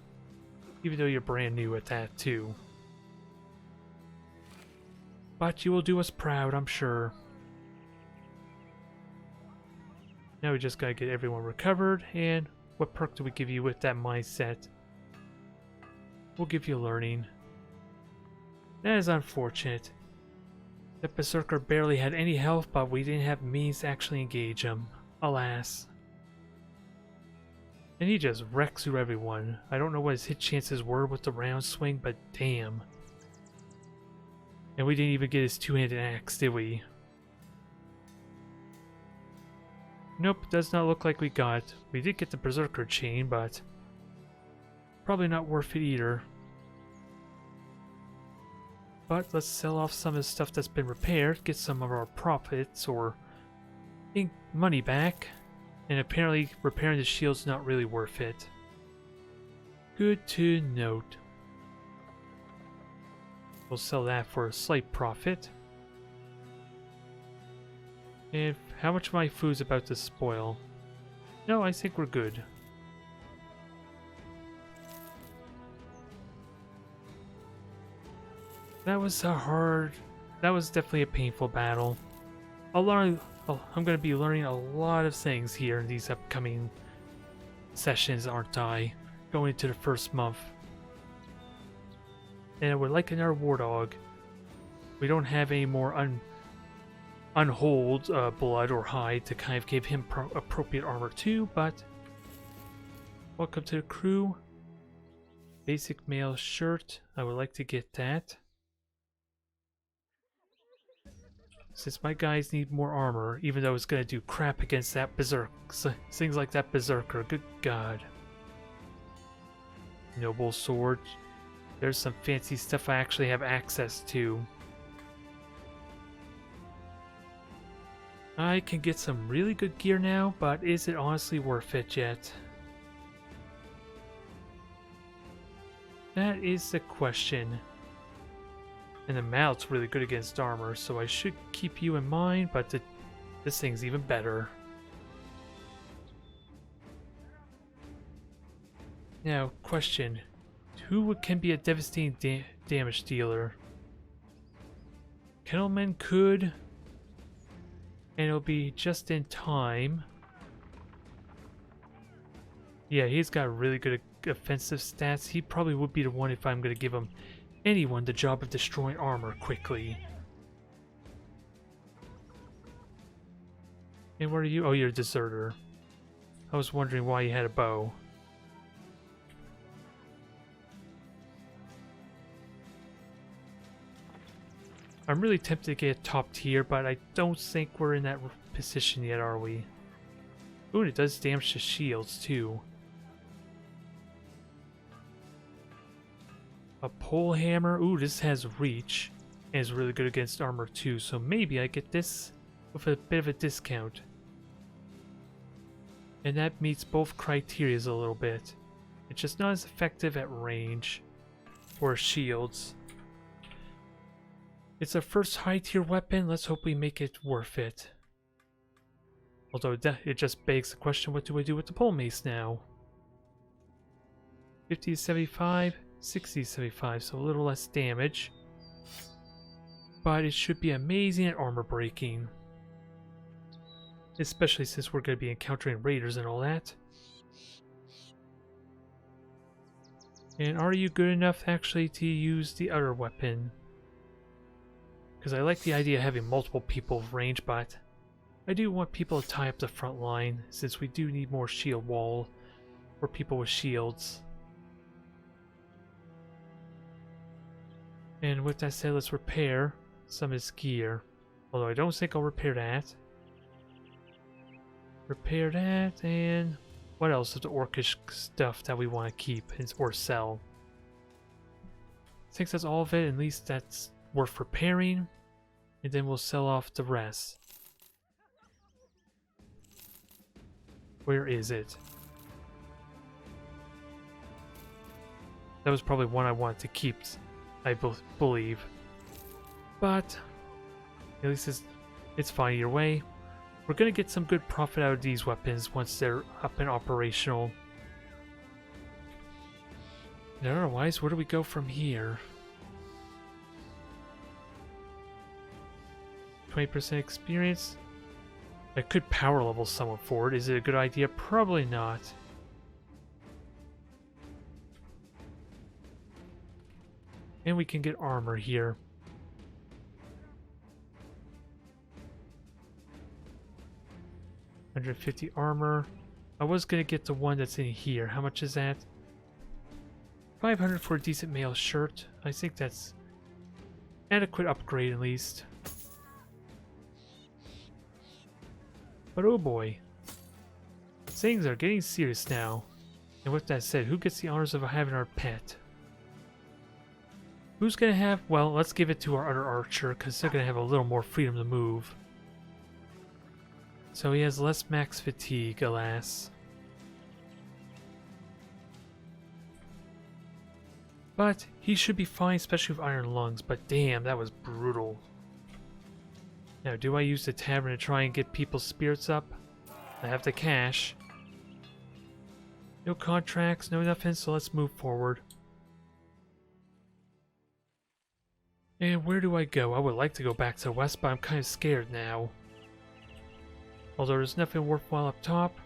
even though you're brand new at that too. But you will do us proud, I'm sure. Now we just gotta get everyone recovered, and what perk do we give you with that mindset? We'll give you learning. That is unfortunate. That berserker barely had any health, but we didn't have means to actually engage him. Alas. And he just wrecks through everyone. I don't know what his hit chances were with the round swing, but damn. And we didn't even get his two-handed axe, did we? Nope, does not look like we got. We did get the berserker chain, but probably not worth it either. But let's sell off some of the stuff that's been repaired, get some of our profits or money back. And apparently repairing the shield's not really worth it. Good to note. We'll sell that for a slight profit. And how much of my food's about to spoil? No, I think we're good. That was definitely a painful battle. I'm going to be learning a lot of things here in these upcoming sessions, aren't I? Going into the first month. And I would like another war dog. We don't have any more unhold blood or hide to kind of give him appropriate armor too, but welcome to the crew. Basic male shirt. I would like to get that. Since my guys need more armor, even though it's going to do crap against that things like that berserker, good god. Noble sword. There's some fancy stuff I actually have access to. I can get some really good gear now, but is it honestly worth it yet? That is the question. And the mallet's really good against armor, so I should keep you in mind, but this thing's even better. Now, question. Who can be a devastating damage dealer? Kennelman could, and it'll be just in time. Yeah, he's got really good offensive stats. He probably would be the one if I'm going to give him anyone the job of destroying armor quickly. And what are you? Oh, you're a deserter. I was wondering why you had a bow. I'm really tempted to get top tier, but I don't think we're in that position yet, are we? Ooh, and it does damage to shields, too. A pole hammer. Ooh, this has reach. And is really good against armor, too. So maybe I get this with a bit of a discount. And that meets both criterias a little bit. It's just not as effective at range or shields. It's our first high tier weapon. Let's hope we make it worth it. Although it just begs the question, what do I do with the pole mace now? 50 to 75, 60 to 75, so a little less damage. But it should be amazing at armor breaking. Especially since we're going to be encountering raiders and all that. And are you good enough actually to use the other weapon? Because I like the idea of having multiple people range, but I do want people to tie up the front line, since we do need more shield wall for people with shields. And with that said, let's repair some of his gear. Although I don't think I'll repair that. Repair that, and what else is the orcish stuff that we want to keep or sell? I think that's all of it, at least that's worth repairing, and then we'll sell off the rest. Where is it? That was probably one I wanted to keep, I believe. But at least it's fine either way. We're going to get some good profit out of these weapons once they're up and operational. And otherwise, where do we go from here? 20% experience. I could power level someone forward. Is it a good idea? Probably not. And we can get armor here. $150 armor. I was gonna get the one that's in here. How much is that? 500 for a decent male shirt. I think that's adequate upgrade at least. But oh boy, things are getting serious now. And with that said, who gets the honors of having our pet? Who's gonna have? Well, let's give it to our other archer, because they're gonna have a little more freedom to move. So he has less max fatigue, alas. But he should be fine, especially with iron lungs. But damn, that was brutal. Now, do I use the tavern to try and get people's spirits up? I have the cash. No contracts, no nothing, so let's move forward. And where do I go? I would like to go back to the west, but I'm kind of scared now. Although there's nothing worthwhile up top.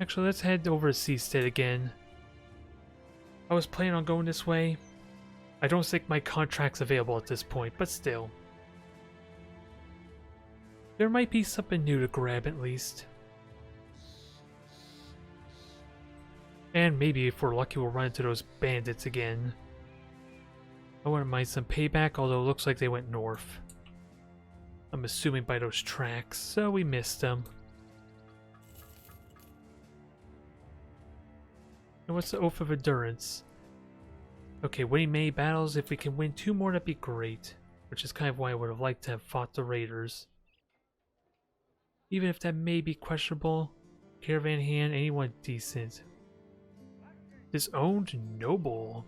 Actually, let's head over to Seastead again. I was planning on going this way. I don't think my contract's available at this point, but still. There might be something new to grab at least. And maybe if we're lucky we'll run into those bandits again. I wouldn't mind some payback, although it looks like they went north. I'm assuming by those tracks, so we missed them. And what's the Oath of Endurance? Okay, winning many battles. If we can win 2 more, that'd be great. Which is kind of why I would have liked to have fought the raiders. Even if that may be questionable. Caravan hand, anyone decent. Disowned noble.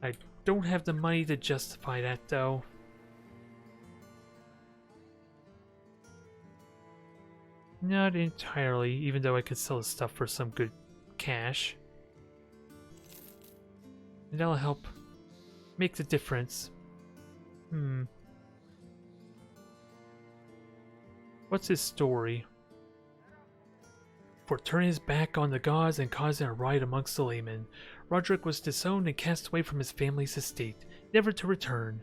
I don't have the money to justify that though. Not entirely, even though I could sell the stuff for some good cash. And that'll help make the difference. What's his story? For turning his back on the gods and causing a riot amongst the laymen, Roderick was disowned and cast away from his family's estate, never to return.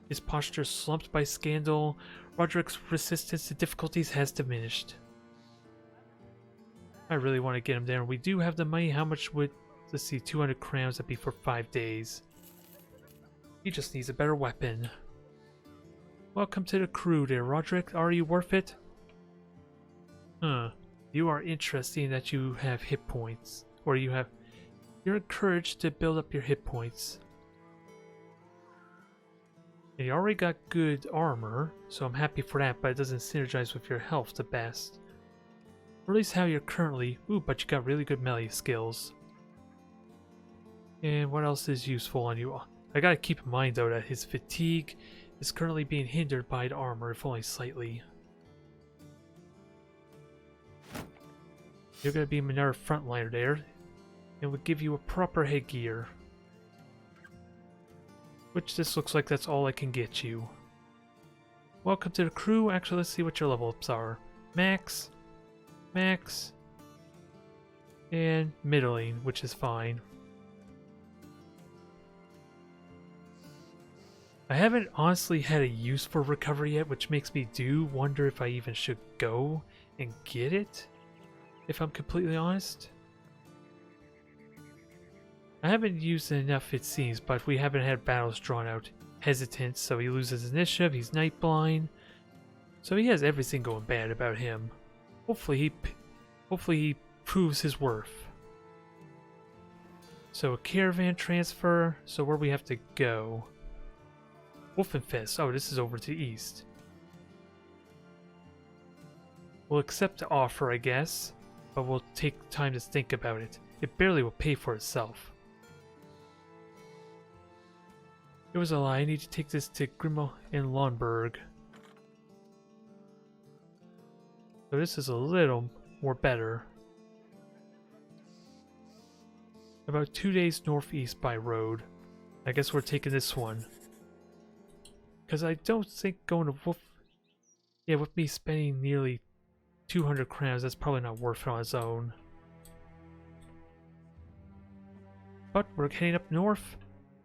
His posture slumped by scandal, Roderick's resistance to difficulties has diminished. I really want to get him there. We do have the money. How much would, let's see, 200 crowns, that'd be for 5 days. He just needs a better weapon. Welcome to the crew there, Roderick. Are you worth it? Huh. You are interesting that you have hit points. Or you're encouraged to build up your hit points. And you already got good armor, so I'm happy for that, but it doesn't synergize with your health the best. Or at least how you're currently. Ooh, but you got really good melee skills. And what else is useful on you? I gotta keep in mind though that his fatigue is currently being hindered by the armor, if only slightly. You're gonna be another frontliner there, and would give you a proper headgear. Which this looks like that's all I can get you. Welcome to the crew. Actually, let's see what your level ups are. Max, Max, and middling, which is fine. I haven't honestly had a use for recovery yet, which makes me wonder if I even should go and get it, if I'm completely honest. I haven't used it enough, it seems, but we haven't had battles drawn out. Hesitant, so he loses initiative, he's night blind. So he has everything going bad about him. Hopefully he proves his worth. So a caravan transfer, so where we have to go? Wolfenfest. Oh, this is over to the east. We'll accept the offer, I guess, but we'll take time to think about it. It barely will pay for itself. It was a lie. I need to take this to Grimmel and Lomberg. So this is a little more better. About 2 days northeast by road. I guess we're taking this one. Because I don't think going to Wolf... Yeah, with me spending nearly 200 crowns, that's probably not worth it on its own. But we're heading up north.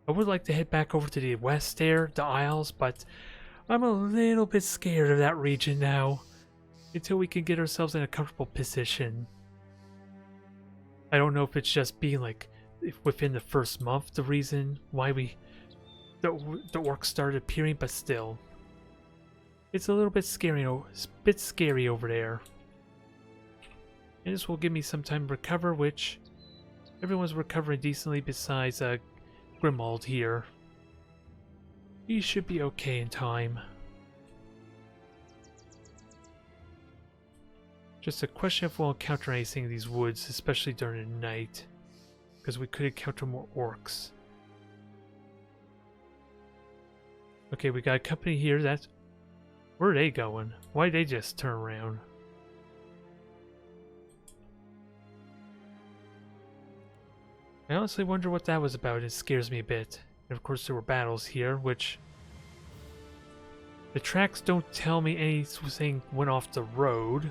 I would like to head back over to the west there, the Isles, but I'm a little bit scared of that region now. Until we can get ourselves in a comfortable position. I don't know if it's just being like, within the first month, the reason why the orcs started appearing, but still. It's a little bit scary over there. And this will give me some time to recover, which everyone's recovering decently besides Grimald here. He should be okay in time. Just a question if we'll encounter anything in these woods, especially during the night. Because we could encounter more orcs. Okay, we got a company here. Where are they going? Why'd they just turn around? I honestly wonder what that was about. It scares me a bit. And of course there were battles here, which... The tracks don't tell me anything went off the road.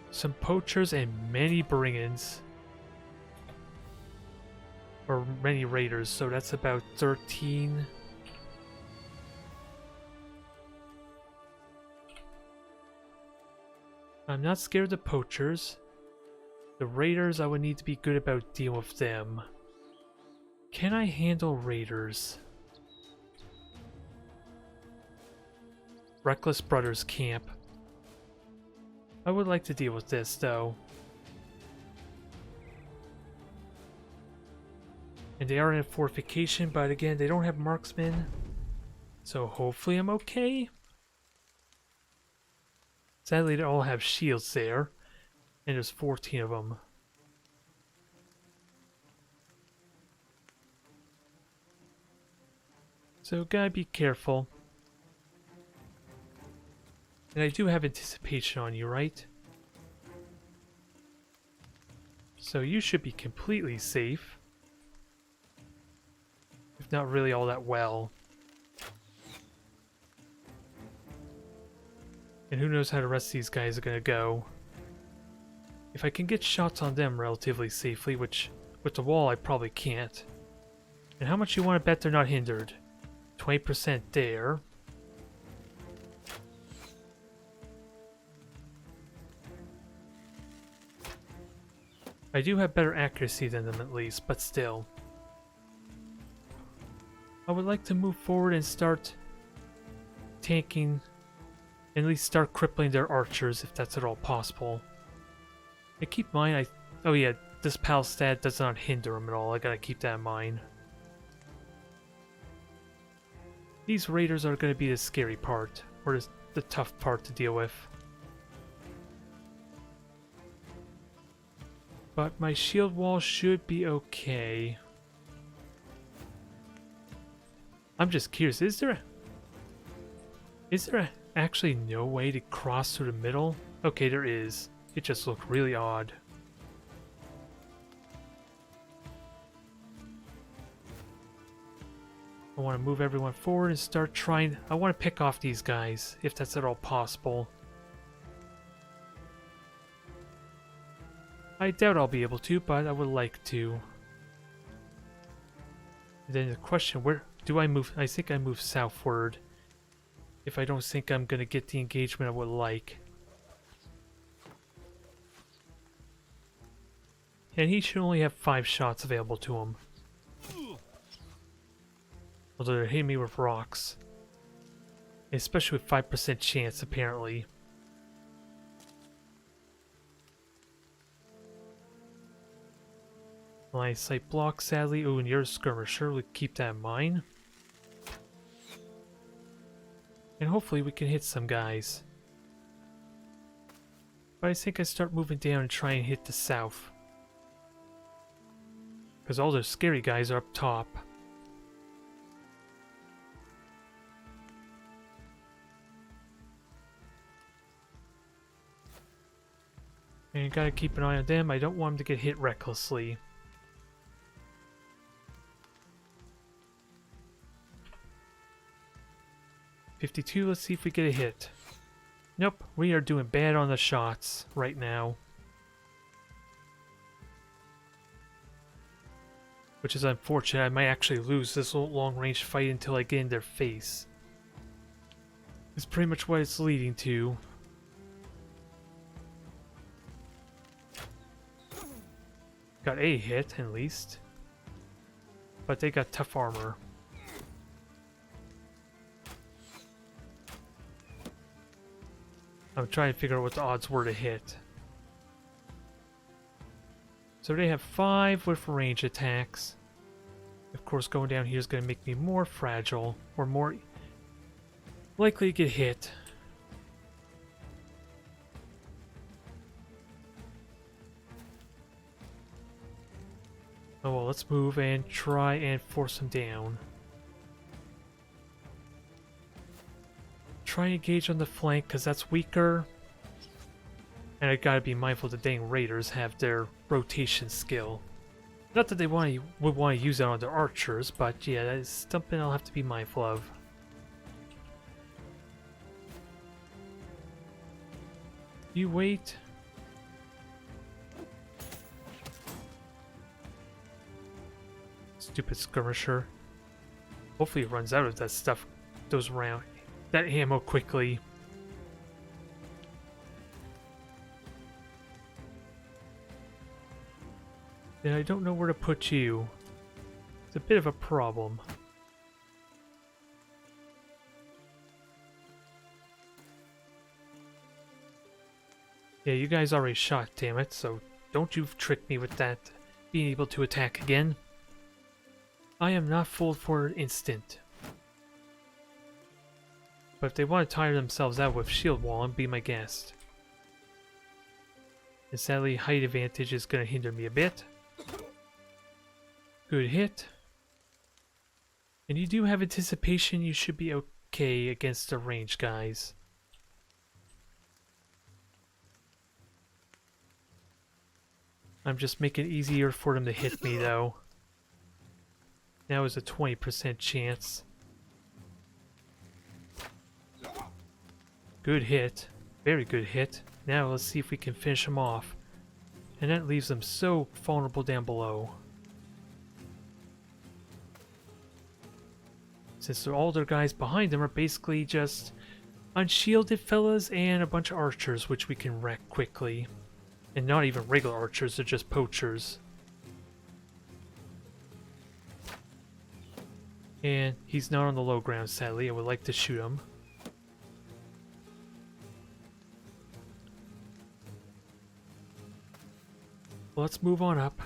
Some poachers and many brigands. Or many raiders, so that's about 13. I'm not scared of the poachers. The raiders, I would need to be good about dealing with them. Can I handle raiders? Reckless Brothers Camp. I would like to deal with this, though. And they are in a fortification, but again, they don't have marksmen. So hopefully I'm okay. Sadly, they all have shields there. And there's 14 of them. So gotta be careful. And I do have anticipation on you, right? So you should be completely safe. If not really all that well. And who knows how the rest of these guys are gonna go. If I can get shots on them relatively safely, which with the wall I probably can't. And how much you want to bet they're not hindered? 20% there. I do have better accuracy than them at least, but still. I would like to move forward and start tanking, and at least start crippling their archers if that's at all possible. And keep in mind, oh yeah, this pal stat does not hinder them at all. I gotta keep that in mind. These raiders are gonna be the scary part, or the tough part to deal with. But my shield wall should be okay. I'm just curious, is there actually no way to cross through the middle? Okay, there is. It just looked really odd. I want to move everyone forward and start trying. I want to pick off these guys, if that's at all possible. I doubt I'll be able to, but I would like to. And then the question, where do I move? I think I move southward. If I don't think I'm going to get the engagement I would like. And he should only have 5 shots available to him. Although they're hitting me with rocks. Especially with 5% chance, apparently. Line of sight block, sadly. Oh, and you're a skirmisher. We'll keep that in mind. And hopefully we can hit some guys. But I think I start moving down and try and hit the south. Because all those scary guys are up top. And you gotta keep an eye on them. I don't want them to get hit recklessly. .52, let's see if we get a hit. Nope, we are doing bad on the shots right now. Which is unfortunate. I might actually lose this long-range fight until I get in their face. It's pretty much what it's leading to. Got a hit, at least. But they got tough armor. I'm trying to figure out what the odds were to hit. So they have 5 with range attacks. Of course, going down here is going to make me more fragile, or more likely to get hit. Oh well, let's move and try and force them down. Try and engage on the flank, because that's weaker. And I gotta be mindful the dang raiders have their rotation skill. Not that they would want to use that on their archers, but yeah, that is something I'll have to be mindful of. You wait. Stupid skirmisher. Hopefully it runs out of that stuff, those round, that ammo quickly. Then I don't know where to put you. It's a bit of a problem. Yeah, you guys already shot, damn it, so don't you trick me with that being able to attack again. I am not fooled for an instant. But if they want to tire themselves out with shield wall, be my guest. And sadly, height advantage is going to hinder me a bit. Good hit. And you do have anticipation, you should be okay against the range guys. I'm just making it easier for them to hit me though. Now is a 20% chance. Good hit. Very good hit. Now let's see if we can finish them off. And that leaves them so vulnerable down below. Since all their guys behind them are basically just unshielded fellas and a bunch of archers, which we can wreck quickly. And not even regular archers, they're just poachers. And he's not on the low ground, sadly. I would like to shoot him. Well, let's move on up.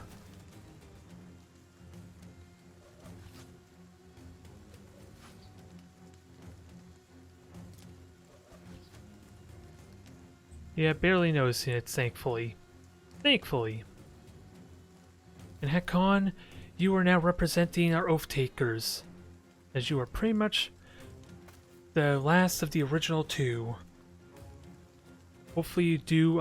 Yeah, barely noticing it, thankfully. Thankfully. And Hekon, you are now representing our Oath Takers, as you are pretty much the last of the original two. Hopefully you do,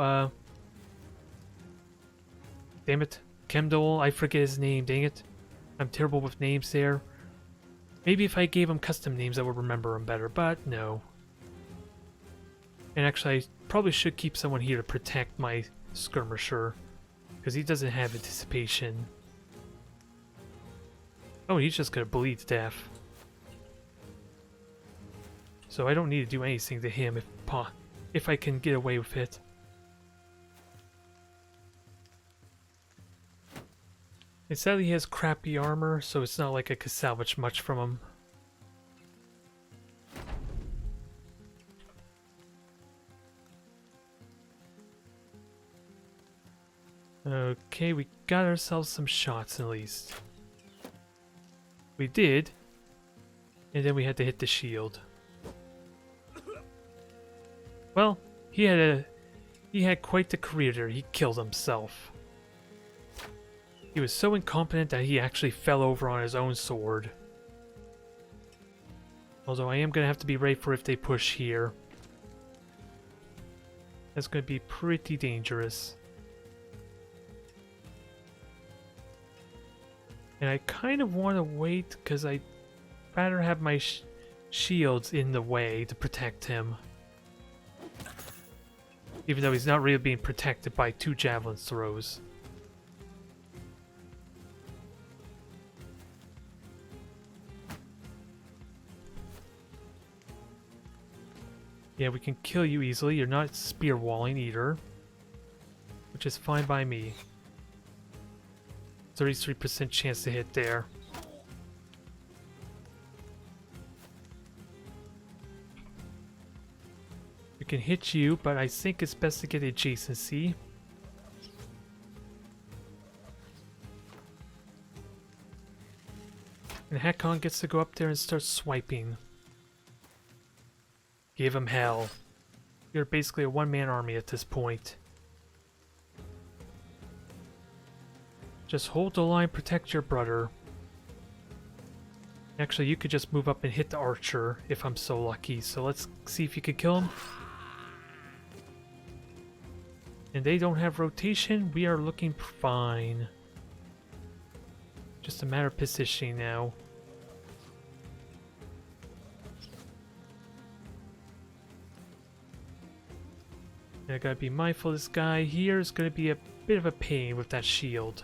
damn it. Kemdol, I forget his name, dang it. I'm terrible with names there. Maybe if I gave him custom names I would remember him better, but no. And actually, I probably should keep someone here to protect my skirmisher, because he doesn't have anticipation. Oh, he's just gonna bleed to death. So I don't need to do anything to him if I can get away with it. And sadly he has crappy armor, so it's not like I could salvage much from him. Okay, we got ourselves some shots at least. We did, and then we had to hit the shield. Well, he had quite the career there. He killed himself. He was so incompetent that he actually fell over on his own sword. Although I am going to have to be ready for if they push here. That's going to be pretty dangerous. And I kind of want to wait because I'd rather have my shields in the way to protect him. Even though he's not really being protected by 2 javelin throws. Yeah, we can kill you easily. You're not spear walling either. Which is fine by me. 33% chance to hit there. We can hit you, but I think it's best to get adjacency. And Hakon gets to go up there and start swiping. Give him hell. You're basically a one-man army at this point. Just hold the line, protect your brother. Actually, you could just move up and hit the archer if I'm so lucky. So let's see if you can kill him. And they don't have rotation. We are looking fine. Just a matter of positioning now. And I gotta be mindful this guy here is gonna be a bit of a pain with that shield.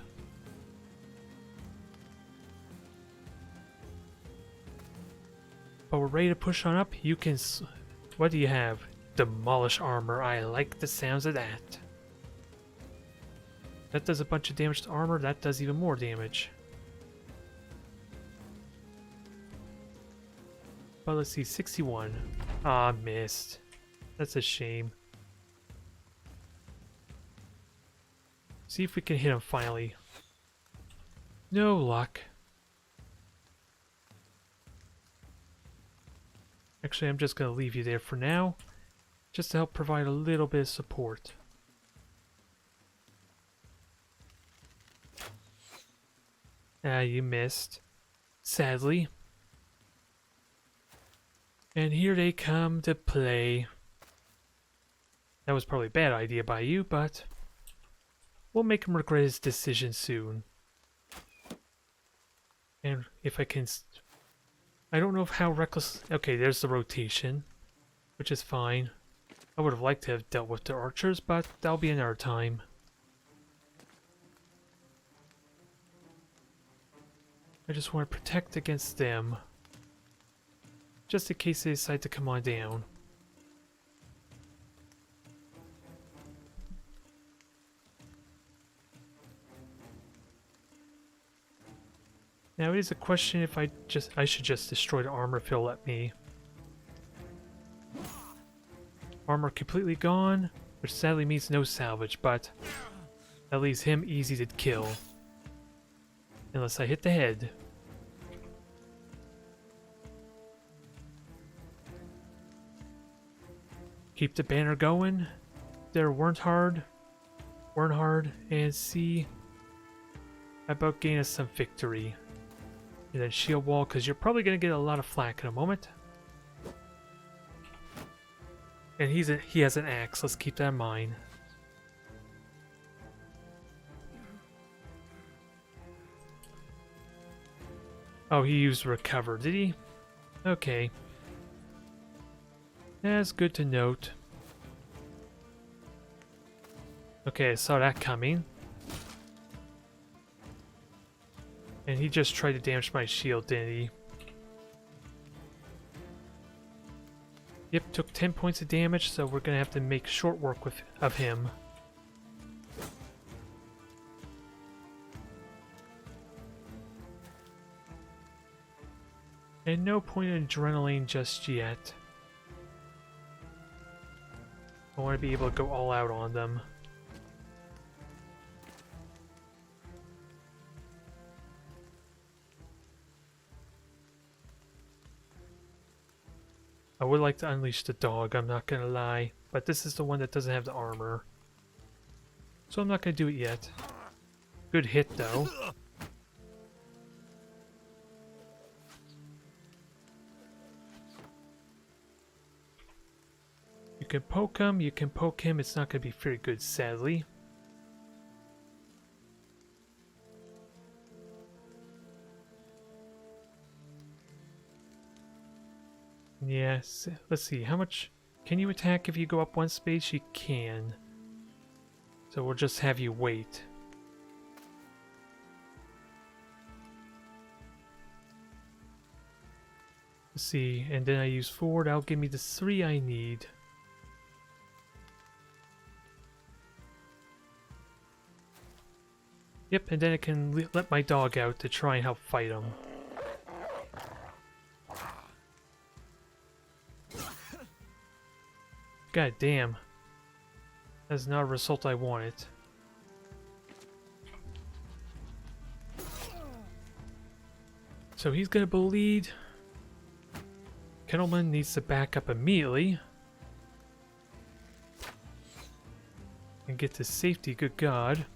But we're ready to push on up. You can... What do you have? Demolish armor. I like the sounds of that. That does a bunch of damage to armor. That does even more damage. But let's see. 61. Ah, missed. That's a shame. See if we can hit him finally. No luck. Actually, I'm just going to leave you there for now, just to help provide a little bit of support. Ah, you missed. Sadly. And here they come to play. That was probably a bad idea by you, but we'll make him regret his decision soon. And if I can... I don't know how reckless... Okay, there's the rotation, which is fine. I would have liked to have dealt with the archers, but that'll be another time. I just want to protect against them. just in case they decide to come on down. Now it is a question if I should just destroy the armor if he'll let me. Armor completely gone, which sadly means no salvage, but that leaves him easy to kill. Unless I hit the head. Keep the banner going. There, Wernhard, and see about gain us some victory. And then shield wall, because you're probably going to get a lot of flack in a moment. And he has an axe, let's keep that in mind. Oh, he used recover, did he? Okay. That's good to note. Okay, I saw that coming. And he just tried to damage my shield, didn't he? Yep, took 10 points of damage, so we're gonna have to make short work of him. And no point in adrenaline just yet. I want to be able to go all out on them. I would like to unleash the dog, I'm not gonna lie, but this is the one that doesn't have the armor. So I'm not gonna do it yet. Good hit though. You can poke him, it's not gonna be very good, sadly. Yes, let's see, how much can you attack if you go up one space? You can. So we'll just have you wait. Let's see, and then I use 4, that'll give me the 3 I need. Yep, and then I can let my dog out to try and help fight him. God damn. That's not a result I wanted. So he's gonna bleed. Kettleman needs to back up immediately. And get to safety, good God.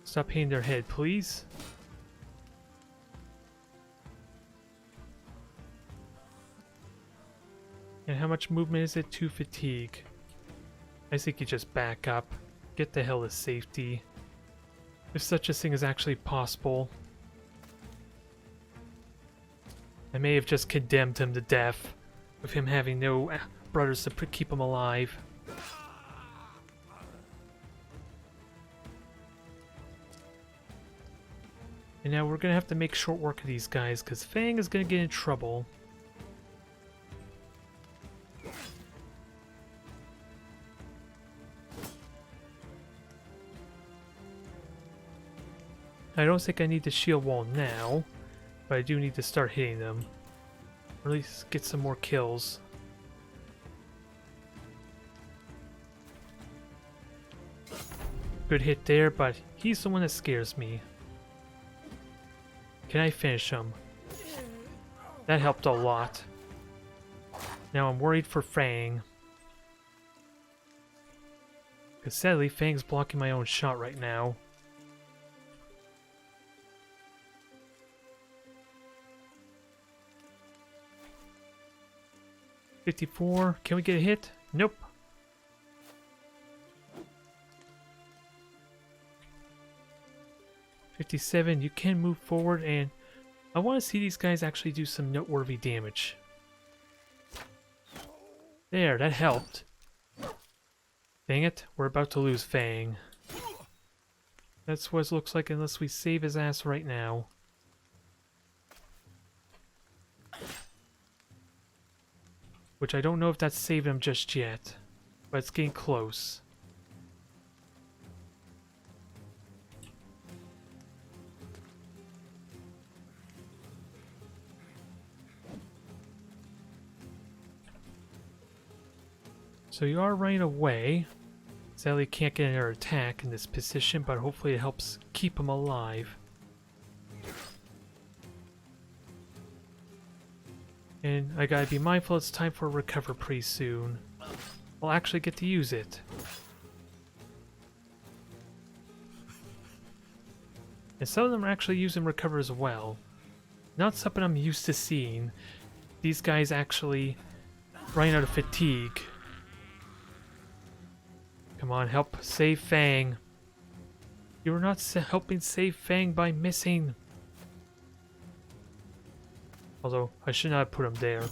Stop hitting their head, please. And how much movement is it? 2 fatigue. I think you just back up. Get the hell to safety. If such a thing is actually possible. I may have just condemned him to death, with him having no brothers to keep him alive. And now we're gonna have to make short work of these guys, because Fang is gonna get in trouble. I don't think I need the shield wall now, but I do need to start hitting them. Or at least get some more kills. Good hit there, but he's the one that scares me. Can I finish him? That helped a lot. Now I'm worried for Fang. Because sadly, Fang's blocking my own shot right now. $54. Can we get a hit? Nope. $57. You can move forward, and I want to see these guys actually do some noteworthy damage. There, that helped. Dang it, we're about to lose Fang. That's what it looks like unless we save his ass right now. Which I don't know if that's saved him just yet. But it's getting close. So you are running away. Sadly, can't get another attack in this position, but hopefully it helps keep him alive. And I gotta be mindful it's time for a recover pretty soon. I'll actually get to use it. And some of them are actually using recover as well. Not something I'm used to seeing. These guys actually running out of fatigue. Come on, help save Fang. You are not helping save Fang by missing. Although, I should not have put him there.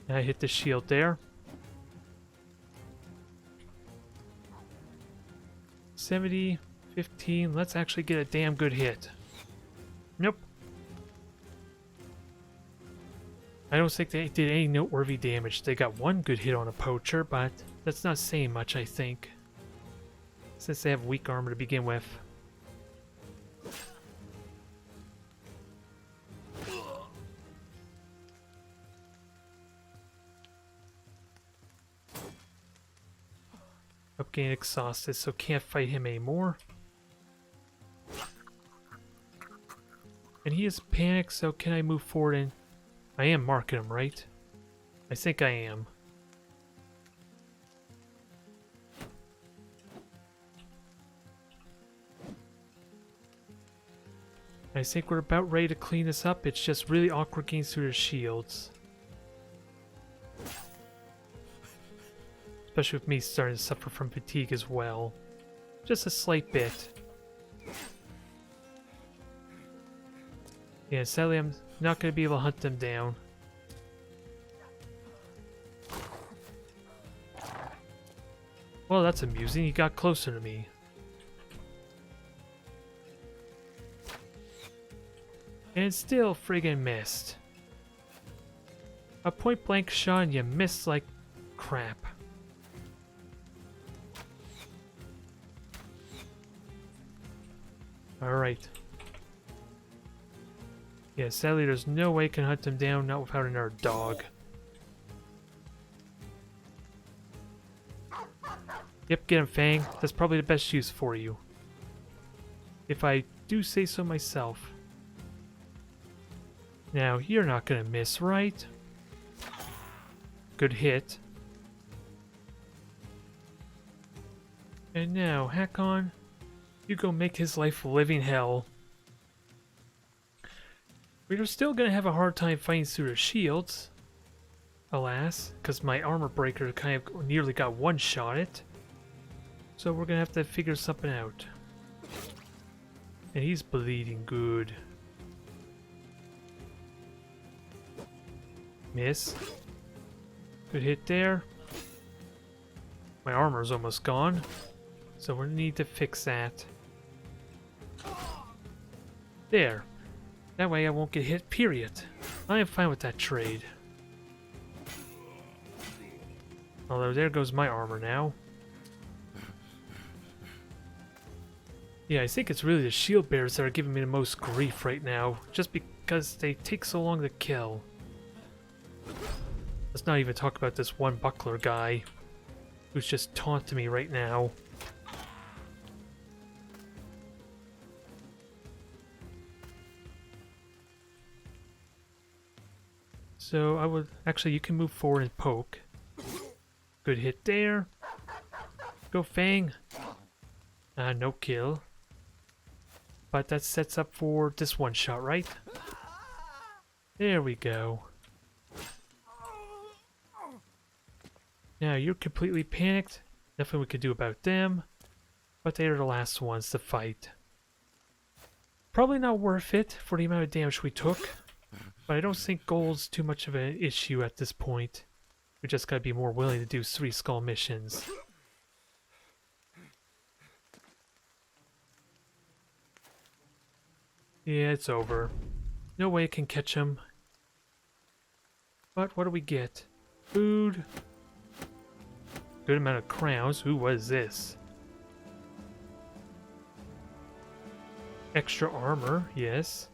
And I hit the shield there. 70, 15, let's actually get a damn good hit. Nope. I don't think they did any noteworthy damage. They got one good hit on a poacher, but that's not saying much, I think. Since they have weak armor to begin with. I'm getting exhausted, so can't fight him anymore. And he is panicked, so can I move forward and... I am marking him, right? I think I am. I think we're about ready to clean this up. It's just really awkward getting through the shields. Especially with me starting to suffer from fatigue as well. Just a slight bit. Yeah, sadly I'm not going to be able to hunt them down. Well, that's amusing. He got closer to me. And still friggin' missed. A point blank shot and you missed like crap. Alright. Yeah, sadly there's no way I can hunt them down, not without another dog. Yep, get him, Fang. That's probably the best use for you. If I do say so myself. Now, you're not gonna miss, right? Good hit. And now, Hakon, you go make his life a living hell. We're still gonna have a hard time fighting through the shields. Alas, because my armor breaker kind of nearly got one-shotted. So we're gonna have to figure something out. And he's bleeding good. Miss. Good hit there. My armor's almost gone. So we're gonna need to fix that. There. That way I won't get hit, period. I am fine with that trade. Although there goes my armor now. Yeah, I think it's really the shield bearers that are giving me the most grief right now. Just because they take so long to kill. Let's not even talk about this one buckler guy. Who's just taunting me right now. So I would... Actually, you can move forward and poke. Good hit there. Go Fang. No kill. But that sets up for this one shot, right? There we go. Now you're completely panicked. Nothing we could do about them. But they are the last ones to fight. Probably not worth it for the amount of damage we took. But I don't think gold's too much of an issue at this point. We just gotta be more willing to do 3 skull missions. Yeah, it's over. No way I can catch him. But what do we get? Food. Good amount of crowns. Ooh, what is this? Extra armor, yes.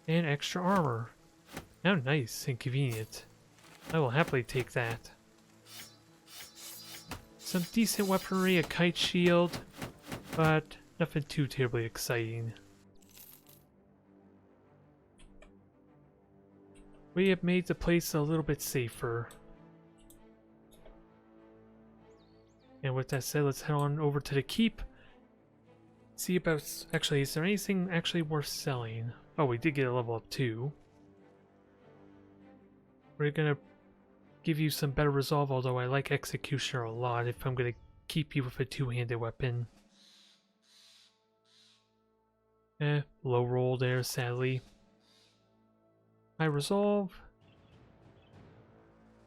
And extra armor. How nice and convenient. I will happily take that. Some decent weaponry, a kite shield, but nothing too terribly exciting. We have made the place a little bit safer. And with that said, let's head on over to the keep. See about... Actually, is there anything actually worth selling? Oh, we did get a level up too. We're gonna give you some better resolve, although I like Executioner a lot if I'm gonna keep you with a two-handed weapon. Low roll there, sadly. High resolve.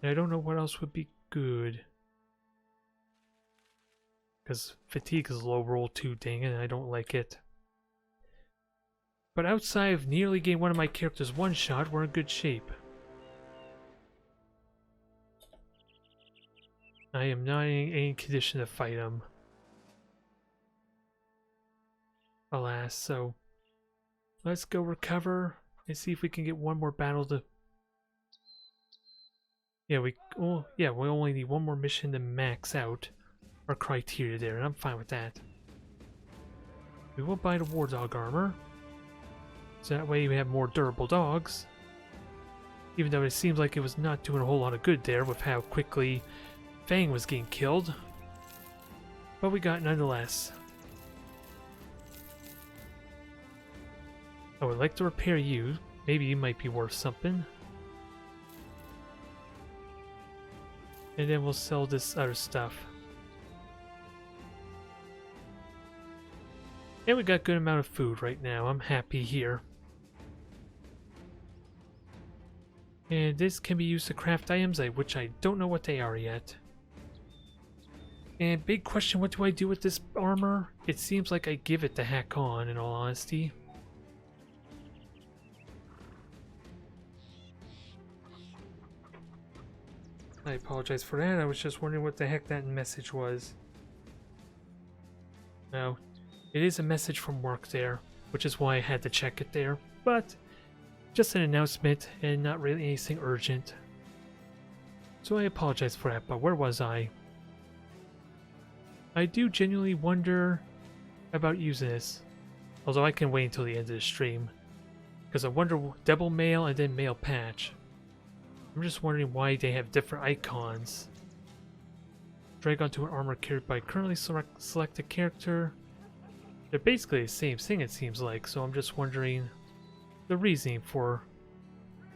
And I don't know what else would be good. Because fatigue is low roll too, dang it, and I don't like it. But outside of nearly getting one of my characters one shot, we're in good shape. I am not in any condition to fight him. Alas, so let's go recover and see if we can get one more battle to... Yeah, we only need one more mission to max out our criteria there, and I'm fine with that. We will buy the War Dog armor, so that way we have more durable dogs. Even though it seems like it was not doing a whole lot of good there with how quickly Fang was getting killed. But we got it nonetheless. I would like to repair you. Maybe you might be worth something. And then we'll sell this other stuff. And we got a good amount of food right now. I'm happy here. And this can be used to craft items, which I don't know what they are yet. And big question, what do I do with this armor? It seems like I give it to hack on, in all honesty. I apologize for that. I was just wondering what the heck that message was. No, it is a message from work there, which is why I had to check it there. But just an announcement and not really anything urgent. So I apologize for that, but where was I? I do genuinely wonder about using this. Although I can wait until the end of the stream. Because I wonder, double mail and then mail patch. I'm just wondering why they have different icons. Drag onto an armor carried by currently selected character. They're basically the same thing, it seems like, so I'm just wondering the reasoning for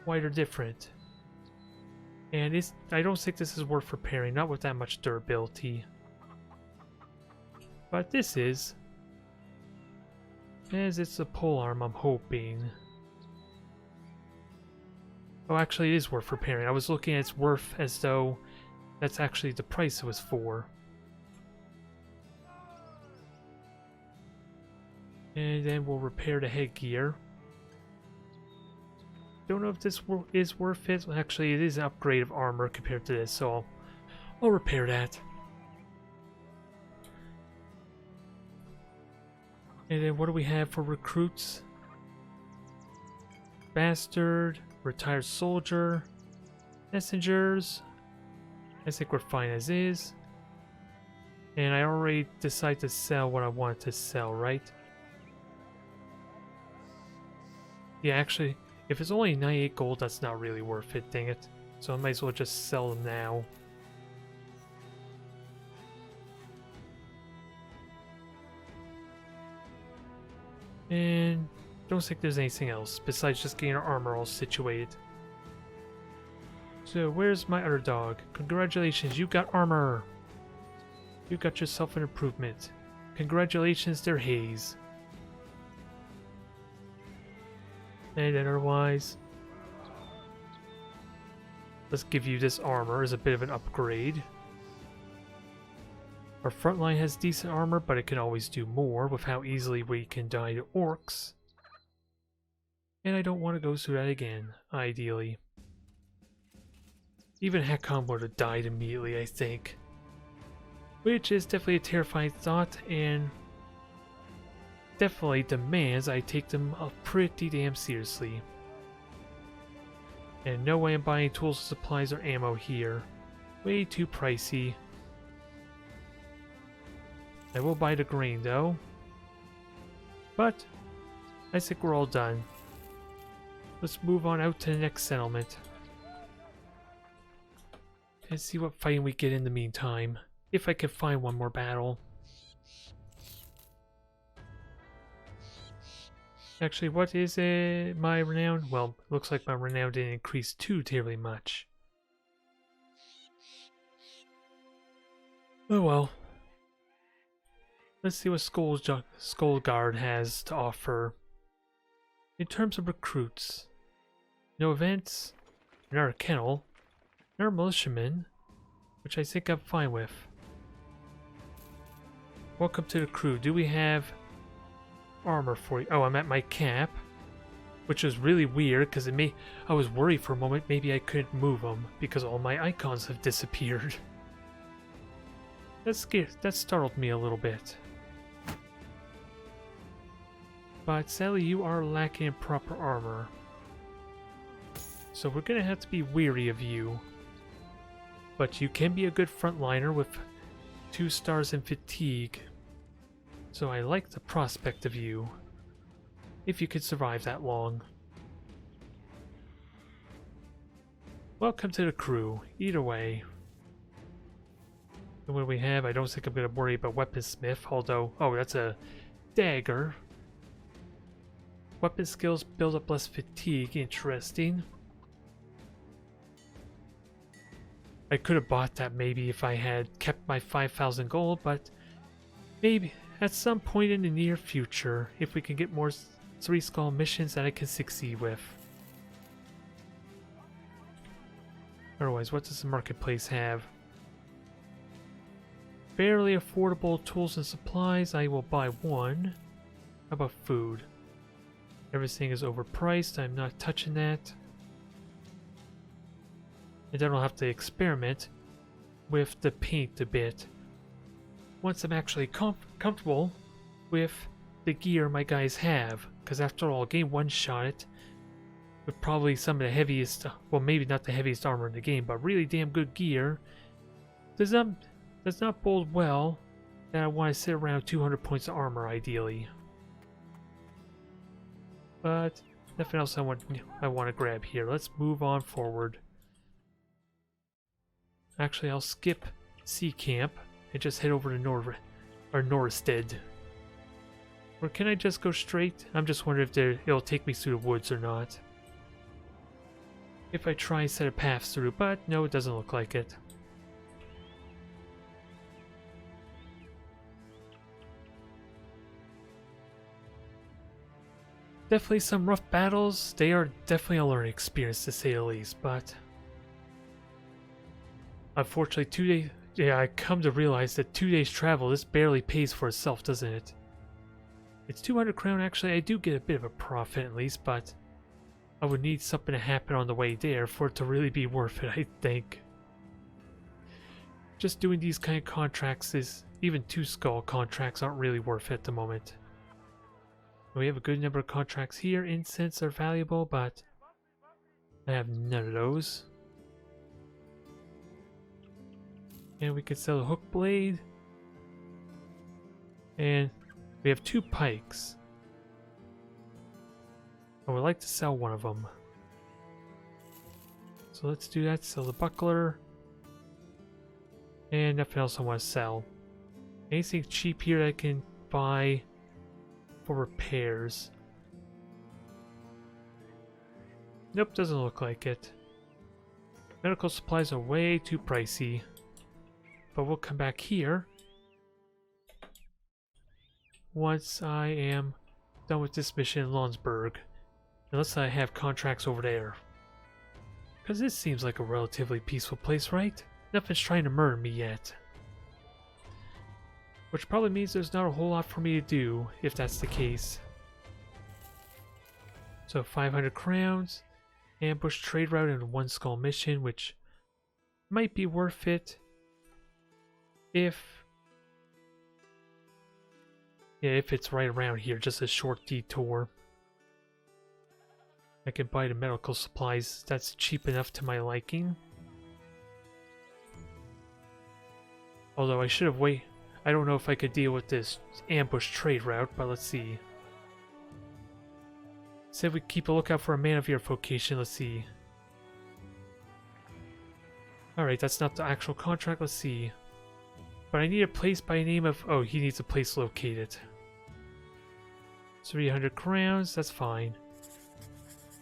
why they're different. And I don't think this is worth repairing, not with that much durability. But this is, as it's a polearm, I'm hoping. Oh, actually it is worth repairing. I was looking at its worth as though that's actually the price it was for. And then we'll repair the headgear. Don't know if this is worth it. Actually, it is an upgrade of armor compared to this, so I'll repair that. And then what do we have for recruits? Bastard, retired soldier, messengers. I think we're fine as is. And I already decided to sell what I wanted to sell, right? Yeah, actually, if it's only 98 gold, that's not really worth it, dang it. So I might as well just sell them now. And don't think there's anything else besides just getting our armor all situated. So where's my other dog? Congratulations, you got armor! You got yourself an improvement. Congratulations, there, Haze. And otherwise, let's give you this armor as a bit of an upgrade. Our front line has decent armor, but it can always do more with how easily we can die to orcs. And I don't want to go through that again, ideally. Even Hakon would have died immediately, I think. Which is definitely a terrifying thought, and definitely demands I take them pretty damn seriously. And no way I'm buying tools, supplies, or ammo here. Way too pricey. I will buy the grain though. But I think we're all done. Let's move on out to the next settlement. And see what fighting we get in the meantime. If I can find one more battle. Actually, what is it? My renown? Well, looks like my renown didn't increase too terribly much. Oh well. Let's see what Skullguard has to offer. In terms of recruits, no events, another kennel, another militiaman, which I think I'm fine with. Welcome to the crew. Do we have armor for you? Oh, I'm at my cap, which was really weird because I was worried for a moment maybe I couldn't move them because all my icons have disappeared. That startled me a little bit. But sadly, you are lacking in proper armor. So we're going to have to be weary of you. But you can be a good frontliner with 2 stars in fatigue. So I like the prospect of you. If you could survive that long. Welcome to the crew, either way. And what do we have? I don't think I'm going to worry about weaponsmith, although... Oh, that's a dagger. Weapon skills build up less fatigue. Interesting. I could have bought that maybe if I had kept my 5,000 gold, but maybe at some point in the near future, if we can get more 3 skull missions that I can succeed with. Otherwise, what does the marketplace have? Fairly affordable tools and supplies. I will buy 1. How about food? Everything is overpriced. I'm not touching that. And I don't have to experiment with the paint a bit. Once I'm actually comfortable with the gear my guys have. Because after all, game 1 shot it with probably some of the heaviest, well maybe not the heaviest armor in the game, but really damn good gear. Does not bode well that I want to sit around 200 points of armor ideally. But nothing else I want to grab here. Let's move on forward. Actually, I'll skip Sea Camp and just head over to Norstead. Or can I just go straight? I'm just wondering if it'll take me through the woods or not. If I try and set a path through, but no, it doesn't look like it. Definitely some rough battles. They are definitely a learning experience to say the least, but unfortunately 2 days, yeah, I come to realize that 2 days travel, this barely pays for itself, doesn't it? It's 200 crown. Actually, I do get a bit of a profit at least, but I would need something to happen on the way there for it to really be worth it, I think. Just doing these kind of contracts is, even 2 skull contracts aren't really worth it at the moment. We have a good number of contracts here. Incense are valuable, but I have none of those. And we could sell a hook blade. And we have 2 pikes. I would like to sell one of them. So let's do that. Sell the buckler. And nothing else I want to sell. Anything cheap here that I can buy for repairs? Nope, doesn't look like it. Medical supplies are way too pricey. But we'll come back here once I am done with this mission in Landsberg. Unless I have contracts over there. Because this seems like a relatively peaceful place, right? Nothing's trying to murder me yet. Which probably means there's not a whole lot for me to do, if that's the case. So 500 crowns, ambush trade route, and one skull mission, which might be worth it if it's right around here, just a short detour. I can buy the medical supplies, that's cheap enough to my liking. Although I should have waited. I don't know if I could deal with this ambush trade route, but let's see. Said we keep a lookout for a man of your vocation, let's see. Alright, that's not the actual contract, let's see. But I need a place by name of... Oh, he needs a place located. 300 crowns, that's fine.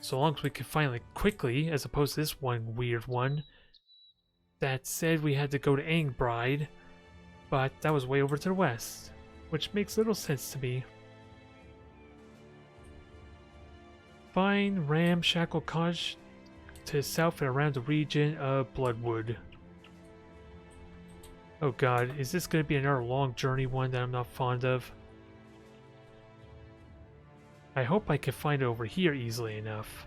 So long as we can find it quickly, as opposed to this one weird one. That said, we had to go to Angbride, but that was way over to the west, which makes little sense to me. Find Ramshackle Cottage to the south and around the region of Bloodwood. Oh god, is this going to be another long journey one that I'm not fond of? I hope I can find it over here easily enough.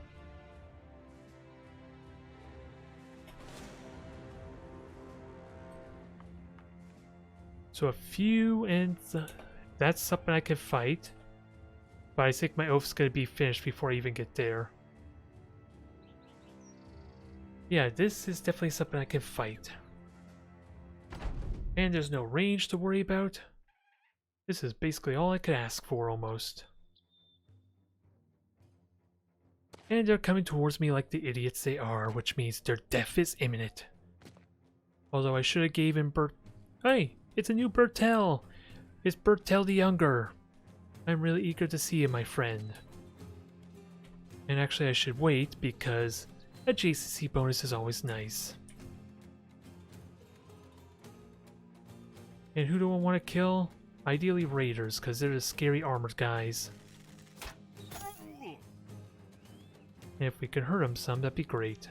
So a few, and that's something I can fight. But I think my oath's going to be finished before I even get there. Yeah, this is definitely something I can fight. And there's no range to worry about. This is basically all I could ask for, almost. And they're coming towards me like the idiots they are, which means their death is imminent. Although I should have gave him Hey! It's a new Bertel! It's Bertel the Younger! I'm really eager to see you, my friend. And actually I should wait, because adjacency bonus is always nice. And who do I want to kill? Ideally raiders, because they're the scary armored guys. And if we can hurt them some, that'd be great.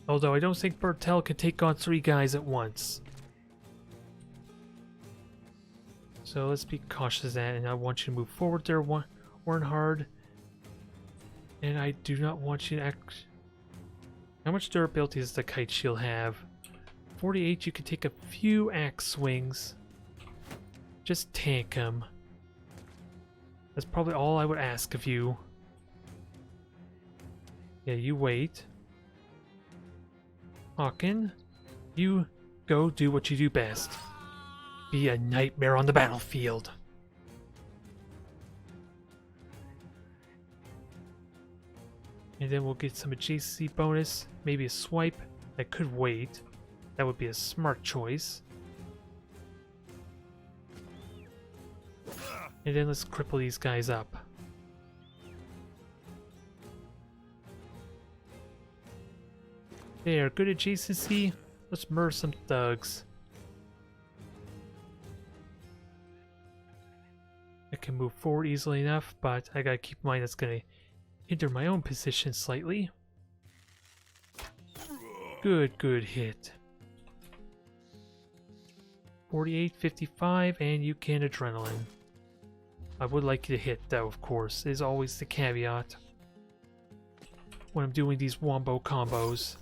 Although I don't think Bertel can take on 3 guys at once. So let's be cautious of that, and I want you to move forward there, Warnhard. And I do not want you to act... How much durability does the kite shield have? 48, you can take a few axe swings. Just tank him. That's probably all I would ask of you. Yeah, you wait. Hawken, you go do what you do best. Be a nightmare on the battlefield. And then we'll get some adjacency bonus, maybe a swipe. That could wait. That would be a smart choice. And then let's cripple these guys up. There, good adjacency. Let's murder some thugs. I can move forward easily enough, but I gotta keep in mind that's gonna hinder my own position slightly. Good hit. 48, 55, and you can adrenaline. I would like you to hit, though, of course. Is always the caveat when I'm doing these wombo combos.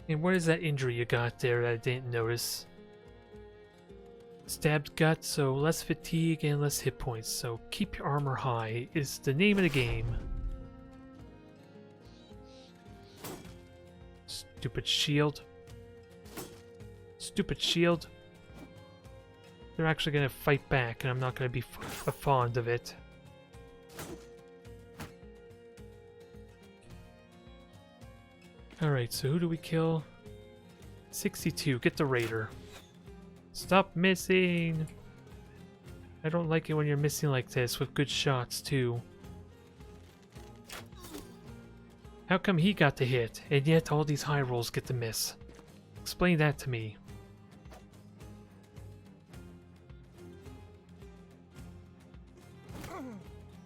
And what is that injury you got there that I didn't notice? Stabbed gut, so less fatigue and less hit points. So keep your armor high is the name of the game. Stupid shield. Stupid shield. They're actually going to fight back, and I'm not going to be fond of it. Alright, so who do we kill? 62, get the raider. Stop missing! I don't like it when you're missing like this, with good shots too. How come he got the hit, and yet all these high rolls get the miss? Explain that to me.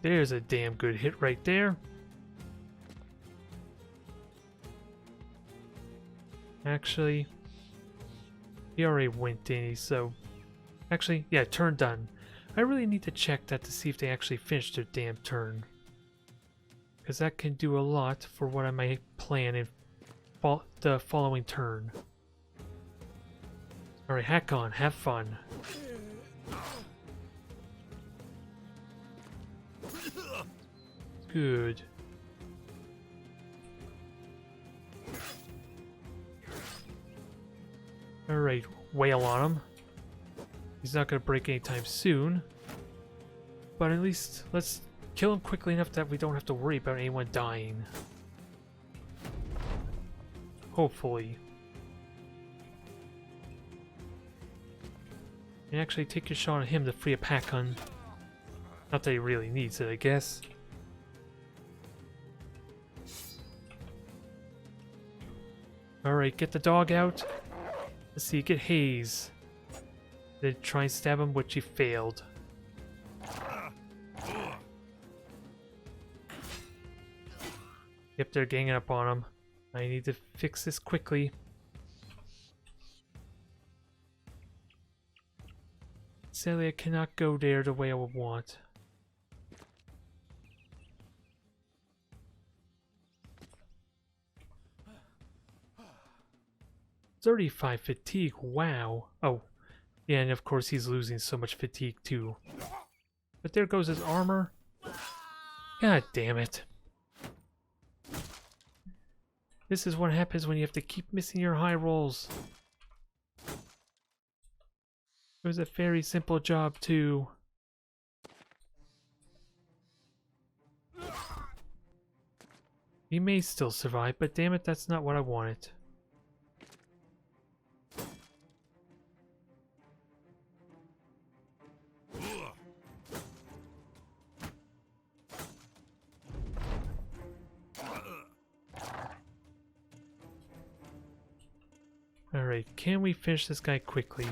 There's a damn good hit right there. Actually, he already went in, so... Actually, yeah, turn done. I really need to check that to see if they actually finished their damn turn. Because that can do a lot for what I might plan in the following turn. Alright, hack on, have fun. Good. Alright, wail on him. He's not going to break anytime soon. But at least let's kill him quickly enough that we don't have to worry about anyone dying. Hopefully. And actually take your shot at him to free a pack-on. Not that he really needs it, I guess. Alright, get the dog out. Let's see, get Hayes. Then try and stab him, which he failed. Yep, they're ganging up on him. I need to fix this quickly. Sadly, I cannot go there the way I would want. "35 fatigue, wow." Oh, yeah, and of course he's losing so much fatigue too. But there goes his armor. God damn it. This is what happens when you have to keep missing your high rolls. It was a very simple job too. He may still survive, but damn it, that's not what I wanted. Alright, can we finish this guy quickly?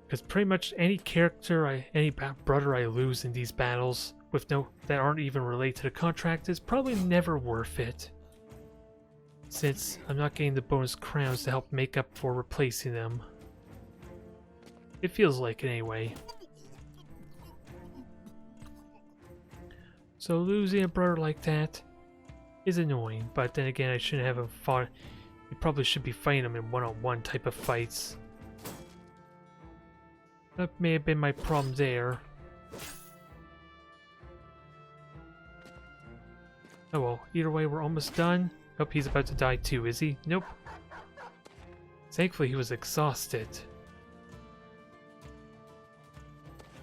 Because pretty much any character, any brother I lose in these battles with that aren't even related to the contract is probably never worth it. Since I'm not getting the bonus crowns to help make up for replacing them. It feels like it anyway. So losing a brother like that is annoying, but then again I shouldn't have him fought. You probably should be fighting him in one-on-one type of fights. That may have been my problem there. Oh well, either way we're almost done. Hope he's about to die too, is he? Nope. Thankfully he was exhausted.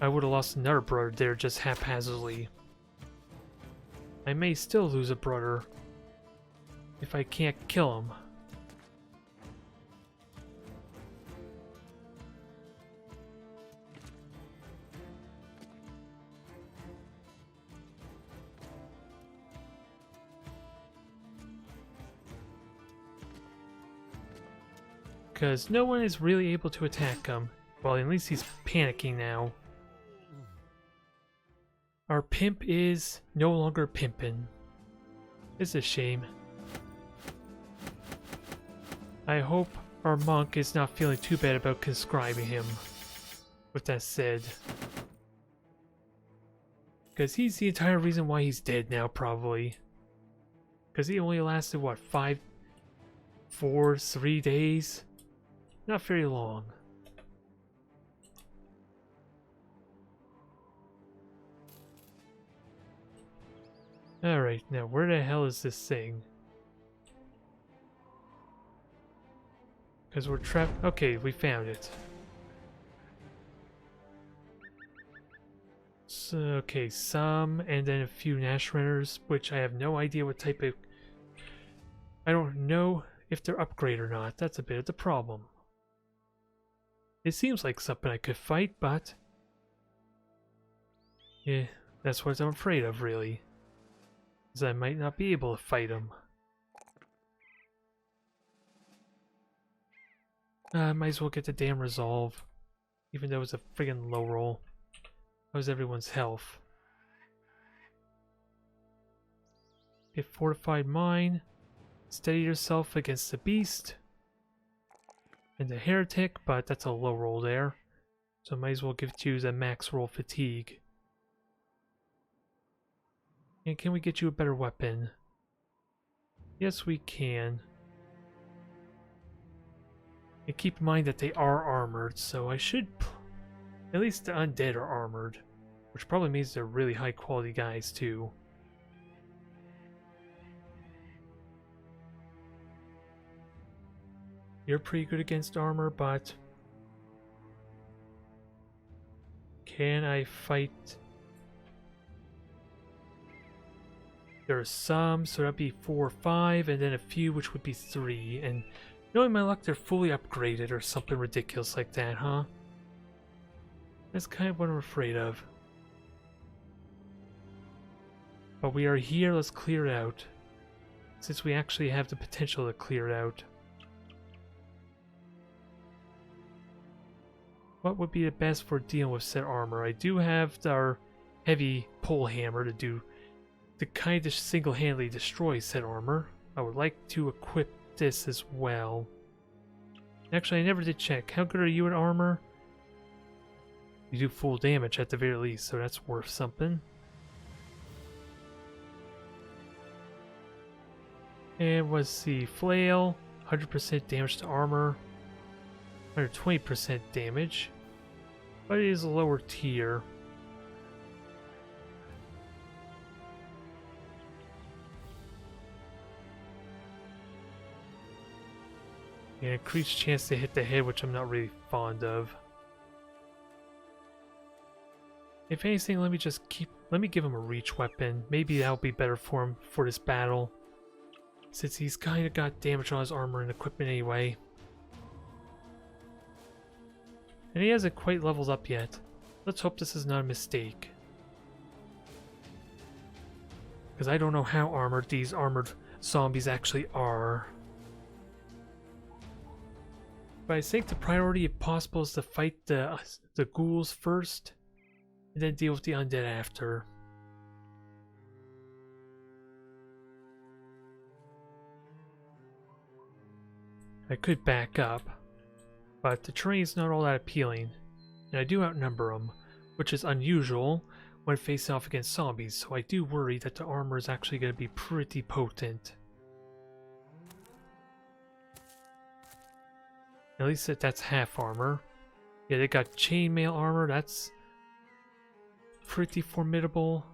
I would have lost another brother there just haphazardly. I may still lose a brother if I can't kill him. Because no one is really able to attack him. Well, at least he's panicking now. Our pimp is no longer pimpin'. It's a shame. I hope our monk is not feeling too bad about conscribing him. With that said. Because he's the entire reason why he's dead now, probably. Because he only lasted, what, 3 days? Not very long. Alright, now where the hell is this thing? Because we're trapped. Okay, we found it. So, okay, some, and then a few Nash runners, which I have no idea what type of... I don't know if they're upgrade or not. That's a bit of the problem. It seems like something I could fight, but... yeah, that's what I'm afraid of, really. Because I might not be able to fight him. Might as well get the damn resolve. even though it's a friggin' low roll. How's everyone's health? Get fortified mind. Steady yourself against the beast. And the heretic, but that's a low roll there. So might as well give you the max roll fatigue. And can we get you a better weapon? Yes, we can. And keep in mind that they are armored, so I should... At least the undead are armored. Which probably means they're really high quality guys too. You're pretty good against armor, but... Can I fight? There are some, so that'd be 4 or 5, and then a few, which would be 3. And knowing my luck, they're fully upgraded or something ridiculous like that, huh? That's kind of what I'm afraid of. But we are here, let's clear it out. Since we actually have the potential to clear it out. What would be the best for dealing with said armor? I do have our heavy pole hammer to kind of single-handedly destroy said armor. I would like to equip this as well. Actually, I never did check. How good are you at armor? You do full damage at the very least, so that's worth something. And let's see, flail, 100% damage to armor. 120% damage, but it is a lower tier. And increased chance to hit the head, which I'm not really fond of. If anything, let me give him a reach weapon. Maybe that'll be better for him for this battle, since he's kind of got damage on his armor and equipment anyway. And he hasn't quite leveled up yet. Let's hope this is not a mistake. Because I don't know how armored these armored zombies actually are. But I think the priority, if possible, is to fight the ghouls first, and then deal with the undead after. I could back up. But the terrain is not all that appealing, and I do outnumber them, which is unusual when facing off against zombies, so I do worry that the armor is actually going to be pretty potent. At least that's half armor. Yeah, they got chainmail armor, that's pretty formidable.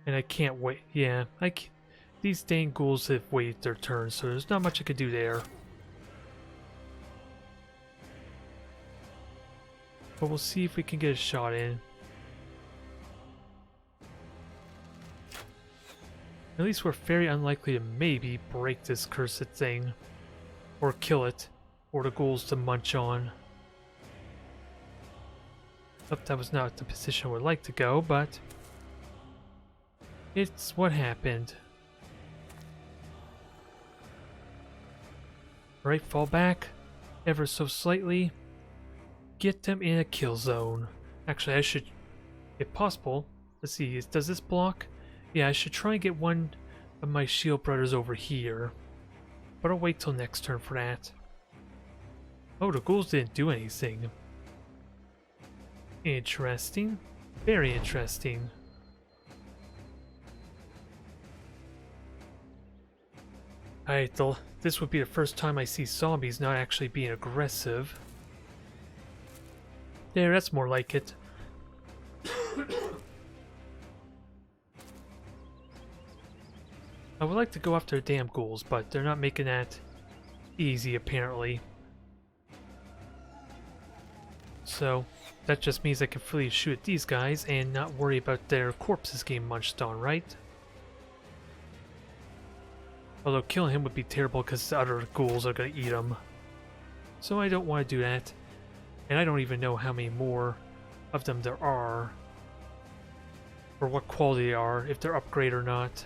And I can't wait, yeah, these dang ghouls have waited their turn, so there's not much I can do there. But we'll see if we can get a shot in. At least we're very unlikely to maybe break this cursed thing. Or kill it. Or the ghouls to munch on. Oh, that was not the position I would like to go, but... it's what happened. Right, fall back, ever so slightly, get them in a kill zone. Actually, I should, if possible, let's see, does this block? Yeah, I should try and get one of my shield brothers over here, but I'll wait till next turn for that. Oh, the ghouls didn't do anything. Interesting, very interesting. Alright, this would be the first time I see zombies not actually being aggressive. There, that's more like it. I would like to go after the damn ghouls, but they're not making that easy apparently. So, that just means I can freely shoot at these guys and not worry about their corpses getting munched on, right? Although killing him would be terrible because the other ghouls are going to eat him. So I don't want to do that. And I don't even know how many more of them there are. Or what quality they are, if they're upgraded or not.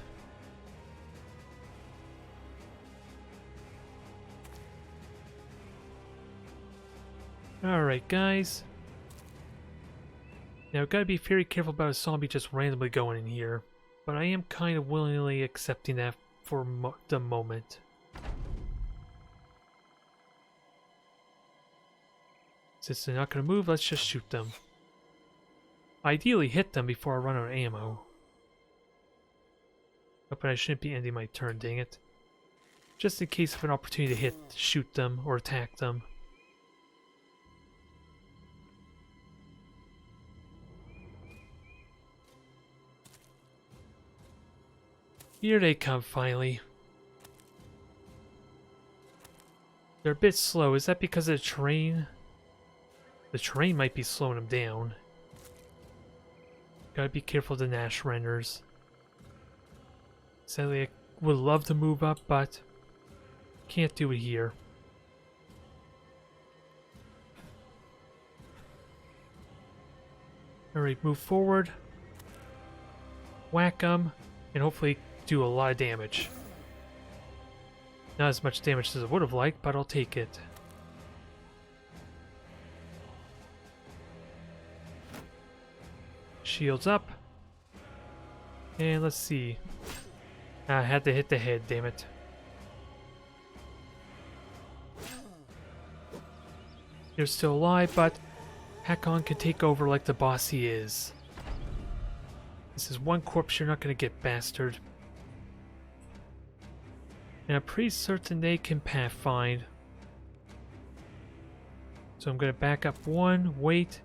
Alright, guys. Now, gotta be very careful about a zombie just randomly going in here. But I am kind of willingly accepting that for the moment. Since they're not gonna move, let's just shoot them. Ideally hit them before I run out of ammo. Oh, but I shouldn't be ending my turn, dang it. Just in case of an opportunity to shoot them or attack them. Here they come finally. They're a bit slow. Is that because of the terrain? The terrain might be slowing them down. Gotta be careful of the Nash renders. Sadly, I would love to move up, but can't do it here. Alright, move forward. Whack them, and hopefully do a lot of damage. Not as much damage as I would have liked, but I'll take it. Shields up. And let's see. I had to hit the head, damn it. You're still alive, but Hakon can take over like the boss he is. This is one corpse you're not going to get, bastard. And I'm pretty certain they can pathfind. So I'm going to back up one, wait,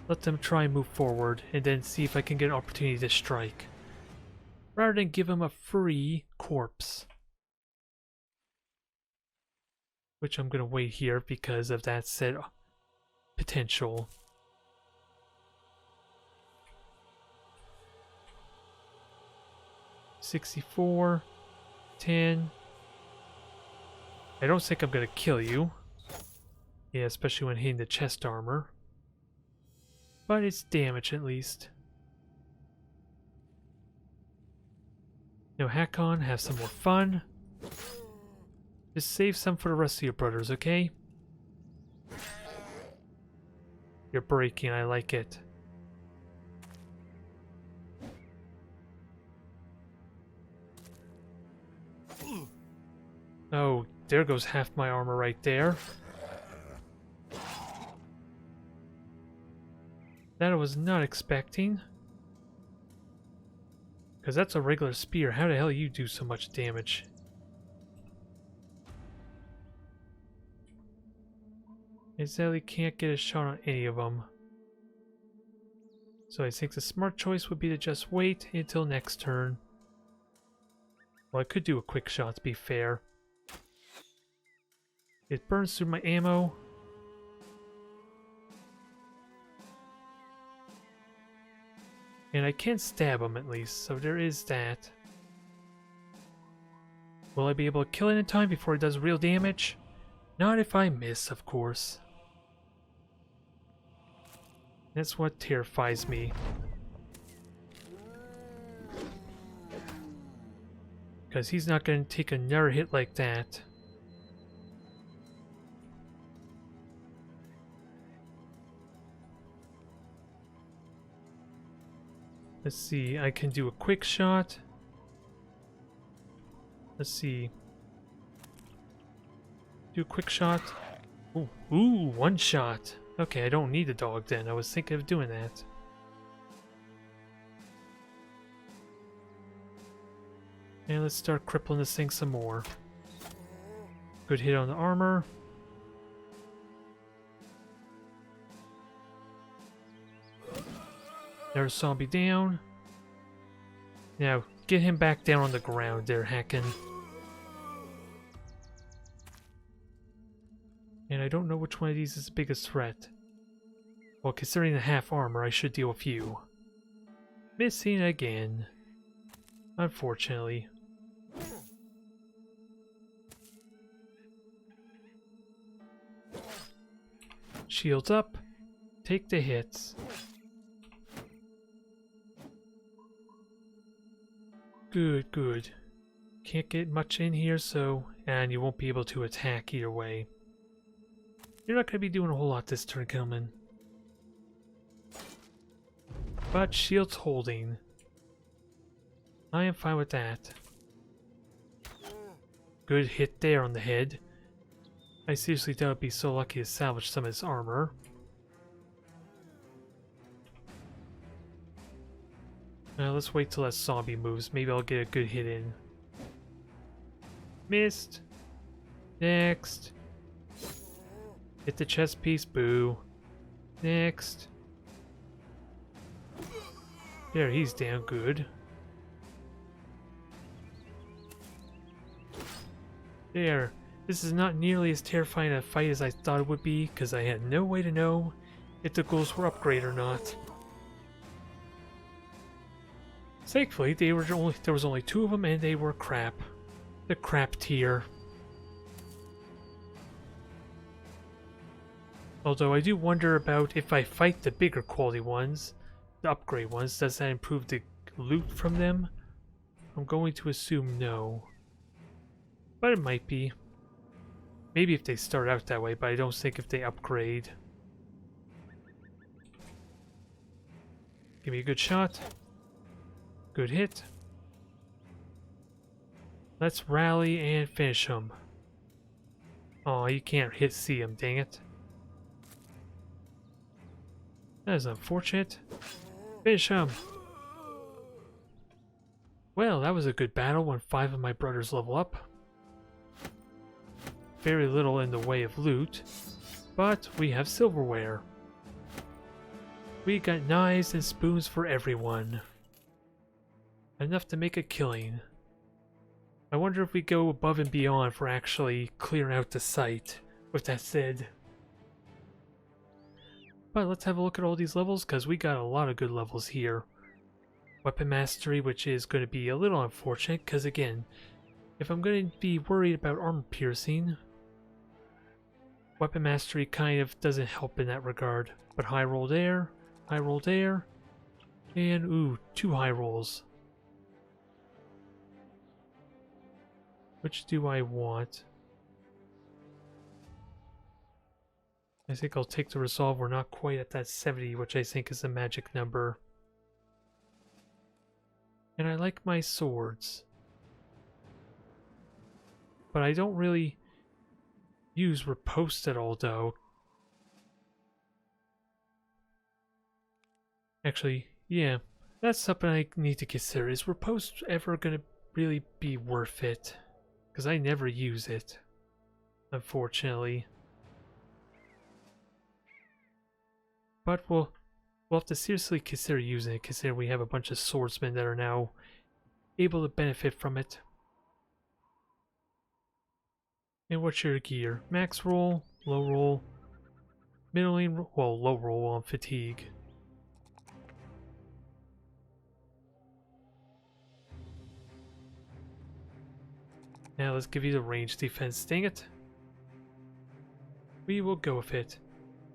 let them try and move forward, and then see if I can get an opportunity to strike. Rather than give him a free corpse. Which I'm going to wait here because of that said potential. $64, 10. I don't think I'm going to kill you. Yeah, especially when hitting the chest armor. But it's damage at least. Now, Hakon, have some more fun. Just save some for the rest of your brothers, okay? You're breaking, I like it. Oh, there goes half my armor right there. That I was not expecting. Because that's a regular spear. How the hell you do so much damage? I sadly can't get a shot on any of them. So I think the smart choice would be to just wait until next turn. Well, I could do a quick shot to be fair. It burns through my ammo. And I can stab him at least, so there is that. Will I be able to kill it in time before it does real damage? Not if I miss, of course. That's what terrifies me. Because he's not going to take another hit like that. Let's see, I can do a quick shot. Let's see. Do a quick shot. Ooh, one shot. Okay, I don't need a dog then. I was thinking of doing that. And let's start crippling this thing some more. Good hit on the armor. There's zombie down. Now, get him back down on the ground there, Hacken. And I don't know which one of these is the biggest threat. Well, considering the half armor, I should deal with you. Missing again. Unfortunately. Shields up. Take the hits. Good, good. Can't get much in here, so... And you won't be able to attack either way. You're not going to be doing a whole lot this turn, Kelman. But shield's holding. I am fine with that. Good hit there on the head. I seriously doubt I'd be so lucky to salvage some of his armor. Now let's wait till that zombie moves. Maybe I'll get a good hit in. Missed. Next. Hit the chest piece. Boo. Next. There, he's down. Good. There. This is not nearly as terrifying a fight as I thought it would be, because I had no way to know if the ghouls were upgraded or not. Thankfully, there was only 2 of them, and they were crap. The crap tier. Although I do wonder about if I fight the bigger quality ones, the upgrade ones, does that improve the loot from them? I'm going to assume no. But it might be. Maybe if they start out that way, but I don't think if they upgrade. Give me a good shot. Good hit. Let's rally and finish him. Oh, you can't see him, dang it. That is unfortunate. Finish him. Well, that was a good battle when 5 of my brothers level up. Very little in the way of loot, but we have silverware. We got knives and spoons for everyone. Enough to make a killing. I wonder if we go above and beyond for actually clearing out the site, with that said. But let's have a look at all these levels, because we got a lot of good levels here. Weapon Mastery, which is going to be a little unfortunate, because again, if I'm going to be worried about armor piercing, Weapon Mastery kind of doesn't help in that regard. But high roll there, and ooh, 2 high rolls. Which do I want? I think I'll take the resolve. We're not quite at that 70, which I think is the magic number. And I like my swords. But I don't really use riposte at all, though. Actually, yeah, that's something I need to consider. Is riposte ever going to really be worth it? Because I never use it, unfortunately. But we'll have to seriously consider using it, considering we have a bunch of swordsmen that are now able to benefit from it. And what's your gear? Max roll, low roll, middling, well, low roll on fatigue. Now let's give you the range defense, dang it. We will go with it.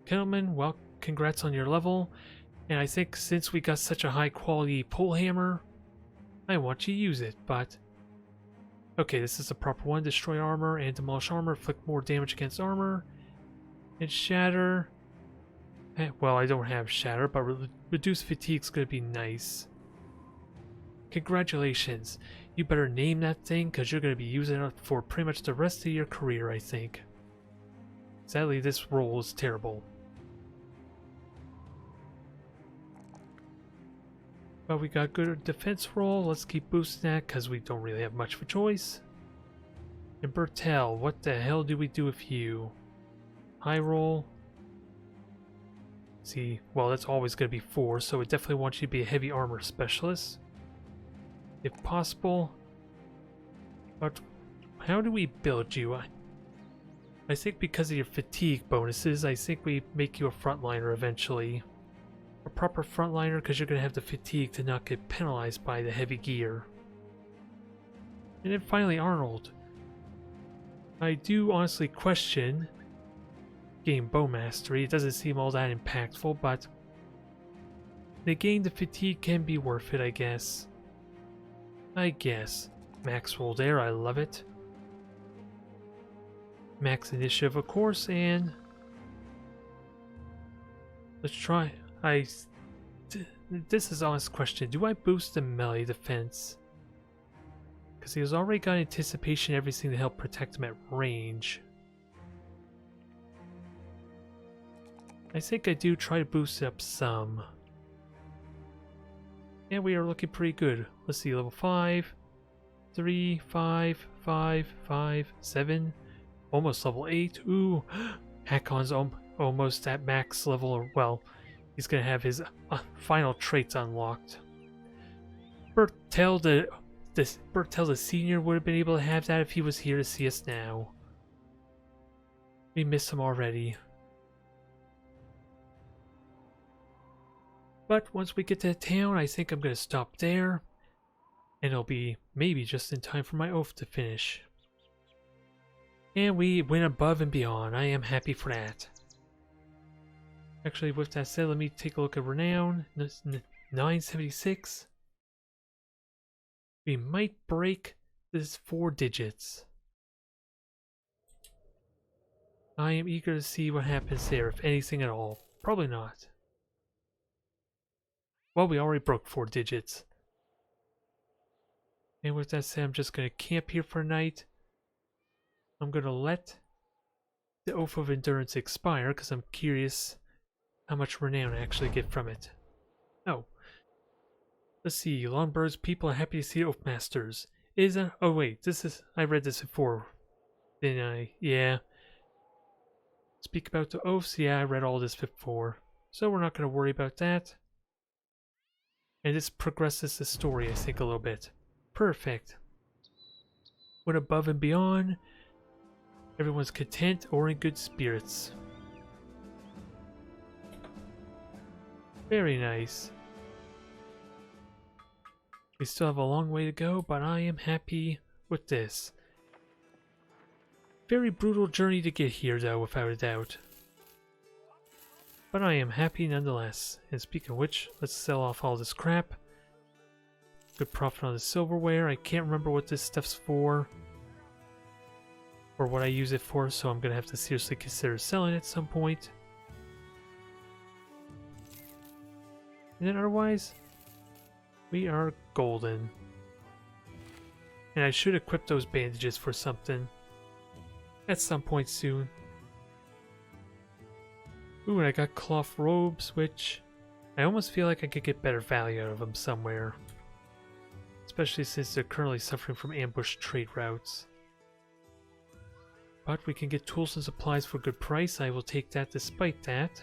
Gentlemen, well, congrats on your level. And I think since we got such a high quality pole hammer, I want you to use it, but... Okay, this is the proper one. Destroy armor and demolish armor. Inflict more damage against armor. And shatter. Well, I don't have shatter, but reduce fatigue is going to be nice. Congratulations. You better name that thing, because you're going to be using it for pretty much the rest of your career, I think. Sadly, this roll is terrible. But we got good defense roll. Let's keep boosting that, because we don't really have much of a choice. And Bertel, what the hell do we do with you? High roll. See, well, that's always going to be 4, so it definitely wants you to be a heavy armor specialist. If possible. But how do we build you? I think because of your fatigue bonuses, I think we make you a frontliner eventually. A proper frontliner, because you're going to have the fatigue to not get penalized by the heavy gear. And then finally Arnold. I do honestly question getting bow mastery. It doesn't seem all that impactful, but negating the fatigue can be worth it, I guess. Max roll there, I love it. Max initiative, of course, and Let's try. This is an honest question. Do I boost the melee defense? Because he has already got anticipation, everything to help protect him at range. I think I do try to boost it up some. And we are looking pretty good. Let's see, level 5, 3, 5, 5, 5, 7, almost level 8. Ooh, Hakon's almost at max level. Well, he's going to have his final traits unlocked. Bertel the senior would have been able to have that if he was here to see us now. We miss him already. But once we get to town, I think I'm going to stop there. And it'll be maybe just in time for my oath to finish. And we went above and beyond. I am happy for that. Actually, with that said, let me take a look at Renown. 976. We might break this 4 digits. I am eager to see what happens there, if anything at all. Probably not. Well, we already broke 4 digits. And with that said, I'm just going to camp here for a night. I'm going to let the Oath of Endurance expire because I'm curious how much renown I actually get from it. Oh. Let's see. Longbird's people are happy to see Oath Masters. Oh wait, I read this before. Didn't I? Yeah. Speak about the oaths. Yeah, I read all this before. So we're not going to worry about that. And this progresses the story, I think, a little bit. Perfect. Went above and beyond. Everyone's content or in good spirits. Very nice. We still have a long way to go, but I am happy with this. Very brutal journey to get here, though, without a doubt. But I am happy nonetheless. And speaking of which, let's sell off all this crap. Good profit on the silverware. I can't remember what this stuff's for. Or what I use it for, so I'm going to have to seriously consider selling it at some point. And then otherwise, we are golden. And I should equip those bandages for something. At some point soon. Ooh, and I got cloth robes, which I almost feel like I could get better value out of them somewhere. Especially since they're currently suffering from ambush trade routes. But we can get tools and supplies for a good price. I will take that despite that.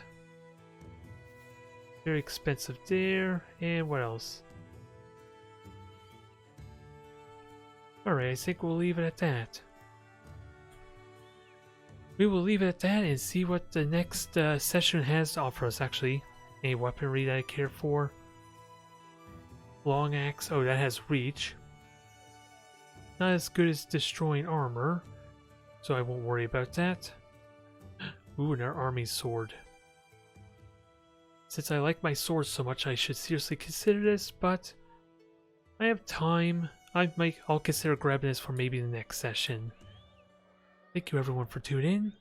Very expensive there. And what else? Alright, I think we'll leave it at that. We will leave it at that and see what the next session has to offer us, actually. Any weaponry that I care for. Long axe. Oh, that has reach. Not as good as destroying armor, so I won't worry about that. Ooh, and our army sword. Since I like my sword so much, I should seriously consider this, but I have time. I'll consider grabbing this for maybe the next session. Thank you everyone for tuning in.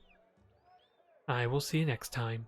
I will see you next time.